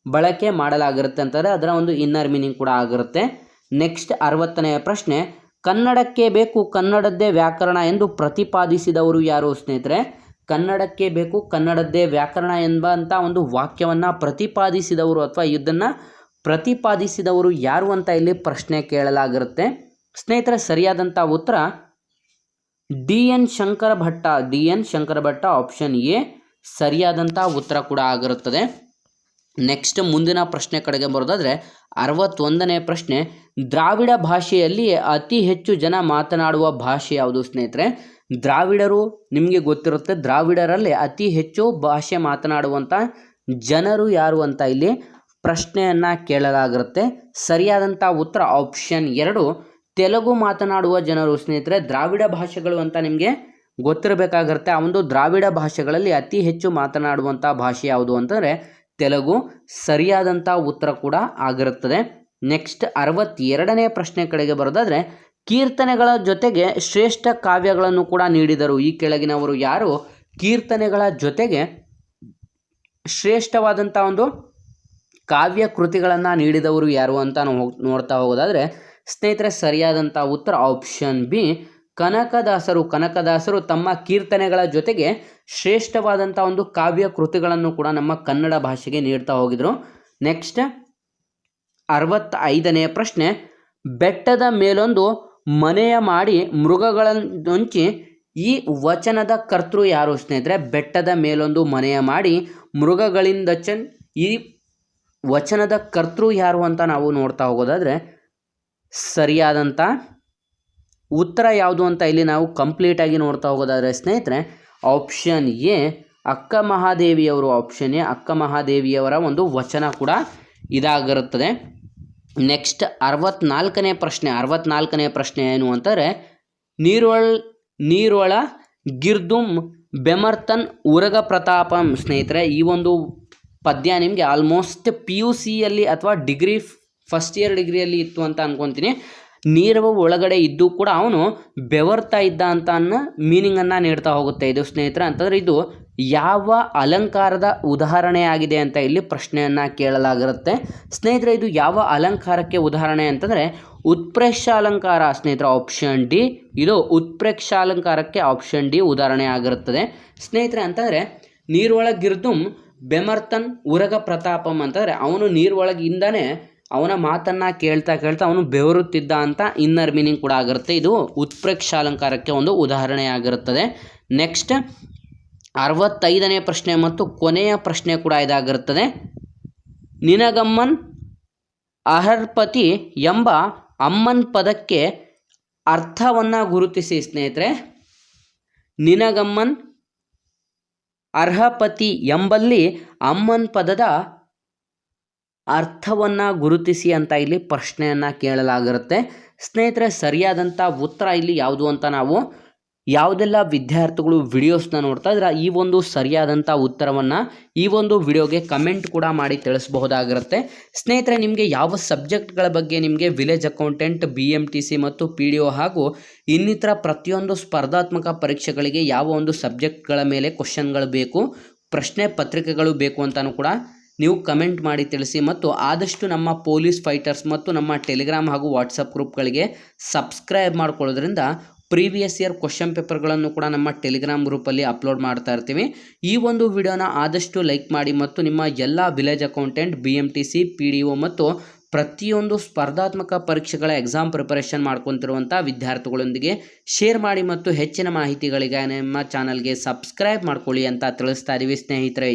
ಬಳಕೆ ಮಾಡಲಾಗಿರುತ್ತೆ ಅಂತಾರೆ. ಅದರ ಒಂದು ಇನ್ನರ್ ಮೀನಿಂಗ್ ಕೂಡ ಆಗಿರುತ್ತೆ. ನೆಕ್ಸ್ಟ್ 60ನೇ ಪ್ರಶ್ನೆ, ಕನ್ನಡಕ್ಕೆ ಬೇಕು ಕನ್ನಡದ್ದೇ ವ್ಯಾಕರಣ ಎಂದು ಪ್ರತಿಪಾದಿಸಿದವರು ಯಾರು ಸ್ನೇಹಿತರೆ? ಕನ್ನಡಕ್ಕೆ ಬೇಕು ಕನ್ನಡದ್ದೇ ವ್ಯಾಕರಣ ಎಂಬಂಥ ಒಂದು ವಾಕ್ಯವನ್ನು ಪ್ರತಿಪಾದಿಸಿದವರು ಅಥವಾ ಇದನ್ನು ಪ್ರತಿಪಾದಿಸಿದವರು ಯಾರು ಅಂತ ಇಲ್ಲಿ ಪ್ರಶ್ನೆ ಕೇಳಲಾಗಿರುತ್ತೆ. ಸ್ನೇಹಿತರೆ ಸರಿಯಾದಂಥ ಉತ್ತರ D N Shankara Bhatta option A ಸರಿಯಾದಂಥ ಉತ್ತರ ಕೂಡ ಆಗಿರುತ್ತದೆ. ನೆಕ್ಸ್ಟ್ ಮುಂದಿನ ಪ್ರಶ್ನೆ ಕಡೆಗೆ ಬರೋದಾದರೆ 61ನೇ ಪ್ರಶ್ನೆ, ದ್ರಾವಿಡ ಭಾಷೆಯಲ್ಲಿ ಅತಿ ಹೆಚ್ಚು ಜನ ಮಾತನಾಡುವ ಭಾಷೆ ಯಾವುದು ಸ್ನೇಹಿತರೆ? ದ್ರಾವಿಡರು ನಿಮಗೆ ಗೊತ್ತಿರುತ್ತೆ, ದ್ರಾವಿಡರಲ್ಲಿ ಅತಿ ಹೆಚ್ಚು ಭಾಷೆ ಮಾತನಾಡುವಂಥ ಜನರು ಯಾರು ಅಂತ ಇಲ್ಲಿ ಪ್ರಶ್ನೆಯನ್ನು ಕೇಳಲಾಗಿರುತ್ತೆ. ಸರಿಯಾದಂಥ ಉತ್ತರ ಆಪ್ಷನ್ 2 ತೆಲುಗು ಮಾತನಾಡುವ ಜನರು. ಸ್ನೇಹಿತರೆ ದ್ರಾವಿಡ ಭಾಷೆಗಳು ಅಂತ ನಿಮಗೆ ಗೊತ್ತಿರಬೇಕಾಗಿರುತ್ತೆ. ಆ ಒಂದು ದ್ರಾವಿಡ ಭಾಷೆಗಳಲ್ಲಿ ಅತಿ ಹೆಚ್ಚು ಮಾತನಾಡುವಂಥ ಭಾಷೆ ಯಾವುದು ಅಂತಂದರೆ ತೆಲುಗು. ಸರಿಯಾದಂಥ ಉತ್ತರ ಕೂಡ ಆಗಿರುತ್ತದೆ. ನೆಕ್ಸ್ಟ್ 62ನೇ ಪ್ರಶ್ನೆ ಕಡೆಗೆ ಬರೋದಾದರೆ, ಕೀರ್ತನೆಗಳ ಜೊತೆಗೆ ಶ್ರೇಷ್ಠ ಕಾವ್ಯಗಳನ್ನು ಕೂಡ ನೀಡಿದರು. ಈ ಕೆಳಗಿನವರು ಯಾರು ಕೀರ್ತನೆಗಳ ಜೊತೆಗೆ ಶ್ರೇಷ್ಠವಾದಂಥ ಒಂದು ಕಾವ್ಯ ಕೃತಿಗಳನ್ನು ನೀಡಿದವರು ಯಾರು ಅಂತ ನಾವು ನೋಡ್ತಾ ಹೋಗೋದಾದರೆ ಸ್ನೇಹಿತರೆ ಸರಿಯಾದಂಥ ಉತ್ತರ ಆಪ್ಷನ್ ಬಿ ಕನಕದಾಸರು ತಮ್ಮ ಕೀರ್ತನೆಗಳ ಜೊತೆಗೆ ಶ್ರೇಷ್ಠವಾದಂಥ ಒಂದು ಕಾವ್ಯ ಕೃತಿಗಳನ್ನು ಕೂಡ ನಮ್ಮ ಕನ್ನಡ ಭಾಷೆಗೆ ನೀಡ್ತಾ ಹೋಗಿದ್ರು. ನೆಕ್ಸ್ಟ್ 65ನೇ ಪ್ರಶ್ನೆ, ಬೆಟ್ಟದ ಮೇಲೊಂದು ಮನೆಯ ಮಾಡಿ ಮೃಗಗಳನ್ನೊಂಚಿ. ಈ ವಚನದ ಕರ್ತೃ ಯಾರು ಸ್ನೇಹಿತರೆ? ಬೆಟ್ಟದ ಮೇಲೊಂದು ಮನೆಯ ಮಾಡಿ ಮೃಗಗಳಿಂದಚನ್. ಈ ವಚನದ ಕರ್ತೃ ಯಾರು ಅಂತ ನಾವು ನೋಡ್ತಾ ಹೋಗೋದಾದರೆ ಸರಿಯಾದಂಥ ಉತ್ತರ ಯಾವುದು ಅಂತ ಇಲ್ಲಿ ನಾವು ಕಂಪ್ಲೀಟಾಗಿ ನೋಡ್ತಾ ಹೋಗೋದಾದರೆ ಸ್ನೇಹಿತರೆ ಆಪ್ಷನ್ ಎ ಅಕ್ಕ ಮಹಾದೇವಿಯವರು. ಆಪ್ಷನ್ ಎ ಅಕ್ಕ ಮಹಾದೇವಿಯವರ ಒಂದು ವಚನ ಕೂಡ ಇದಾಗಿರುತ್ತದೆ. ನೆಕ್ಸ್ಟ್ 64ನೇ ಪ್ರಶ್ನೆ ಏನು ಅಂತಾರೆ, ನೀರೊಳ ಗಿರ್ದುಂ ಬೆಮರ್ತನ್ ಉರಗ ಪ್ರತಾಪಂ. ಸ್ನೇಹಿತರೆ ಈ ಒಂದು ಪದ್ಯ ನಿಮಗೆ ಆಲ್ಮೋಸ್ಟ್ PUCಯಲ್ಲಿ ಅಥವಾ ಫಸ್ಟ್ ಇಯರ್ ಡಿಗ್ರಿಯಲ್ಲಿ ಇತ್ತು ಅಂತ ಅನ್ಕೊತೀನಿ. ನೀರು ಒಳಗಡೆ ಇದ್ದು ಕೂಡ ಅವನು ಬೆವರ್ತಾ ಇದ್ದ ಅಂತ ಅನ್ನೋ ಮೀನಿಂಗನ್ನು ನೀಡ್ತಾ ಹೋಗುತ್ತೆ ಇದು ಸ್ನೇಹಿತರೆ. ಅಂತಂದರೆ ಇದು ಯಾವ ಅಲಂಕಾರದ ಉದಾಹರಣೆ ಆಗಿದೆ ಅಂತ ಇಲ್ಲಿ ಪ್ರಶ್ನೆಯನ್ನು ಕೇಳಲಾಗಿರುತ್ತೆ. ಸ್ನೇಹಿತರೆ ಇದು ಯಾವ ಅಲಂಕಾರಕ್ಕೆ ಉದಾಹರಣೆ ಅಂತಂದರೆ ಉತ್ಪ್ರೇಕ್ಷ ಅಲಂಕಾರ ಸ್ನೇಹಿತರೆ. ಆಪ್ಷನ್ ಡಿ ಇದು ಉತ್ಪ್ರೇಕ್ಷ ಅಲಂಕಾರಕ್ಕೆ ಆಪ್ಷನ್ ಡಿ ಉದಾಹರಣೆ ಆಗಿರುತ್ತದೆ ಸ್ನೇಹಿತರೆ. ಅಂತಂದರೆ ನೀರೊಳಗಿರ್ದುಂ ಬೆಮರ್ತನ್ ಉರಗ ಪ್ರತಾಪಂ ಅಂತಂದರೆ ಅವನು ನೀರೊಳಗಿಂದನೇ ಅವನ ಮಾತನ್ನು ಕೇಳ್ತಾ ಅವನು ಬೆವರುತ್ತಿದ್ದ ಅಂತ ಇನ್ನರ್ ಮೀನಿಂಗ್ ಕೂಡ ಆಗಿರುತ್ತೆ. ಇದು ಉತ್ಪ್ರೇಕ್ಷ ಅಲಂಕಾರಕ್ಕೆ ಒಂದು ಉದಾಹರಣೆ ಆಗಿರುತ್ತದೆ. ನೆಕ್ಸ್ಟ್ 65ನೇ ಪ್ರಶ್ನೆ ಮತ್ತು ಕೊನೆಯ ಪ್ರಶ್ನೆ ಕೂಡ ಇದಾಗಿರುತ್ತದೆ. ನಿನಗಮ್ಮನ್ ಅಹರ್ಪತಿ ಎಂಬ ಅಮ್ಮನ್ ಪದಕ್ಕೆ ಅರ್ಥವನ್ನು ಗುರುತಿಸಿ ಸ್ನೇಹಿತರೆ. ನಿನಗಮ್ಮನ್ ಅರ್ಹಪತಿ ಎಂಬಲ್ಲಿ ಅಮ್ಮನ್ ಪದದ ಅರ್ಥವನ್ನು ಗುರುತಿಸಿ ಅಂತ ಇಲ್ಲಿ ಪ್ರಶ್ನೆಯನ್ನು ಕೇಳಲಾಗಿರುತ್ತೆ ಸ್ನೇಹಿತರೆ. ಸರಿಯಾದಂಥ ಉತ್ತರ ಇಲ್ಲಿ ಯಾವುದು ಅಂತ ನಾವು ಯಾವುದೆಲ್ಲ ವಿದ್ಯಾರ್ಥಿಗಳು ವಿಡಿಯೋಸ್ನ ನೋಡ್ತಾ ಇದ್ರೆ ಈ ಒಂದು ಸರಿಯಾದಂಥ ಉತ್ತರವನ್ನು ಈ ಒಂದು ವಿಡಿಯೋಗೆ ಕಮೆಂಟ್ ಕೂಡ ಮಾಡಿ ತಿಳಿಸಬಹುದಾಗಿರುತ್ತೆ ಸ್ನೇಹಿತರೆ. ನಿಮಗೆ ಯಾವ ಸಬ್ಜೆಕ್ಟ್ಗಳ ಬಗ್ಗೆ ನಿಮಗೆ ವಿಲೇಜ್ ಅಕೌಂಟೆಂಟ್, BMTC ಮತ್ತು PDO ಹಾಗೂ ಇನ್ನಿತರ ಪ್ರತಿಯೊಂದು ಸ್ಪರ್ಧಾತ್ಮಕ ಪರೀಕ್ಷೆಗಳಿಗೆ ಯಾವ ಒಂದು ಸಬ್ಜೆಕ್ಟ್ಗಳ ಮೇಲೆ ಕ್ವಶನ್ಗಳು ಬೇಕು, ಪ್ರಶ್ನೆ ಪತ್ರಿಕೆಗಳು ಬೇಕು ಅಂತಲೂ ಕೂಡ ನೀವು ಕಮೆಂಟ್ ಮಾಡಿ ತಿಳಿಸಿ. ಮತ್ತು ಆದಷ್ಟು ನಮ್ಮ ಪೊಲೀಸ್ ಫೈಟರ್ಸ್ ಮತ್ತು ನಮ್ಮ ಟೆಲಿಗ್ರಾಮ್ ಹಾಗೂ ವಾಟ್ಸಪ್ ಗ್ರೂಪ್ಗಳಿಗೆ ಸಬ್ಸ್ಕ್ರೈಬ್ ಮಾಡ್ಕೊಳ್ಳೋದ್ರಿಂದ ಪ್ರೀವಿಯಸ್ ಇಯರ್ ಕ್ವಶನ್ ಪೇಪರ್ಗಳನ್ನು ಕೂಡ ನಮ್ಮ ಟೆಲಿಗ್ರಾಮ್ ಗ್ರೂಪಲ್ಲಿ ಅಪ್ಲೋಡ್ ಮಾಡ್ತಾ ಇರ್ತೀವಿ. ಈ ಒಂದು ವಿಡಿಯೋನ ಆದಷ್ಟು ಲೈಕ್ ಮಾಡಿ ಮತ್ತು ನಿಮ್ಮ ಎಲ್ಲ ವಿಲೇಜ್ ಅಕೌಂಟೆಂಟ್, BMTC, PDO ಮತ್ತು ಪ್ರತಿಯೊಂದು ಸ್ಪರ್ಧಾತ್ಮಕ ಪರೀಕ್ಷೆಗಳ ಎಕ್ಸಾಮ್ ಪ್ರಿಪರೇಷನ್ ಮಾಡ್ಕೊತಿರುವಂಥ ವಿದ್ಯಾರ್ಥಿಗಳೊಂದಿಗೆ ಶೇರ್ ಮಾಡಿ ಮತ್ತು ಹೆಚ್ಚಿನ ಮಾಹಿತಿಗಳಿಗೆ ನಮ್ಮ ಚಾನಲ್ಗೆ ಸಬ್ಸ್ಕ್ರೈಬ್ ಮಾಡ್ಕೊಳ್ಳಿ ಅಂತ ತಿಳಿಸ್ತಾ ಇದ್ದೀವಿ ಸ್ನೇಹಿತರೆ.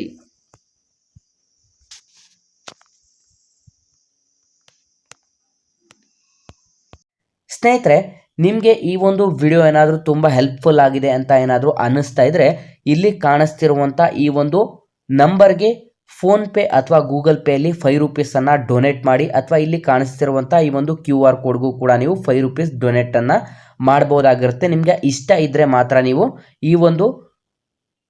ಸ್ನೇಹಿತರೆ ನಿಮಗೆ ಈ ಒಂದು ವಿಡಿಯೋ ಏನಾದರೂ ತುಂಬ ಹೆಲ್ಪ್ಫುಲ್ ಆಗಿದೆ ಅಂತ ಏನಾದರೂ ಅನ್ನಿಸ್ತಾ ಇದ್ದರೆ ಇಲ್ಲಿ ಕಾಣಿಸ್ತಿರುವಂಥ ಈ ಒಂದು ನಂಬರ್ಗೆ ಫೋನ್ಪೇ ಅಥವಾ ಗೂಗಲ್ ಪೇಯಲ್ಲಿ 5 ರೂಪೀಸನ್ನು ಡೊನೇಟ್ ಮಾಡಿ, ಅಥವಾ ಇಲ್ಲಿ ಕಾಣಿಸ್ತಿರುವಂಥ ಈ ಒಂದು QR ಕೋಡ್ಗೂ ಕೂಡ ನೀವು 5 ರೂಪೀಸ್ ಡೊನೇಟನ್ನು ಮಾಡ್ಬೋದಾಗಿರುತ್ತೆ. ನಿಮಗೆ ಇಷ್ಟ ಇದ್ದರೆ ಮಾತ್ರ ನೀವು ಈ ಒಂದು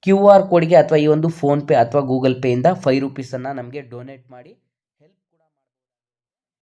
QR ಕೋಡ್ಗೆ ಅಥವಾ ಈ ಒಂದು ಫೋನ್ಪೇ ಅಥವಾ ಗೂಗಲ್ ಪೇಯಿಂದ 5 ರೂಪೀಸನ್ನು ನಮಗೆ ಡೊನೇಟ್ ಮಾಡಿ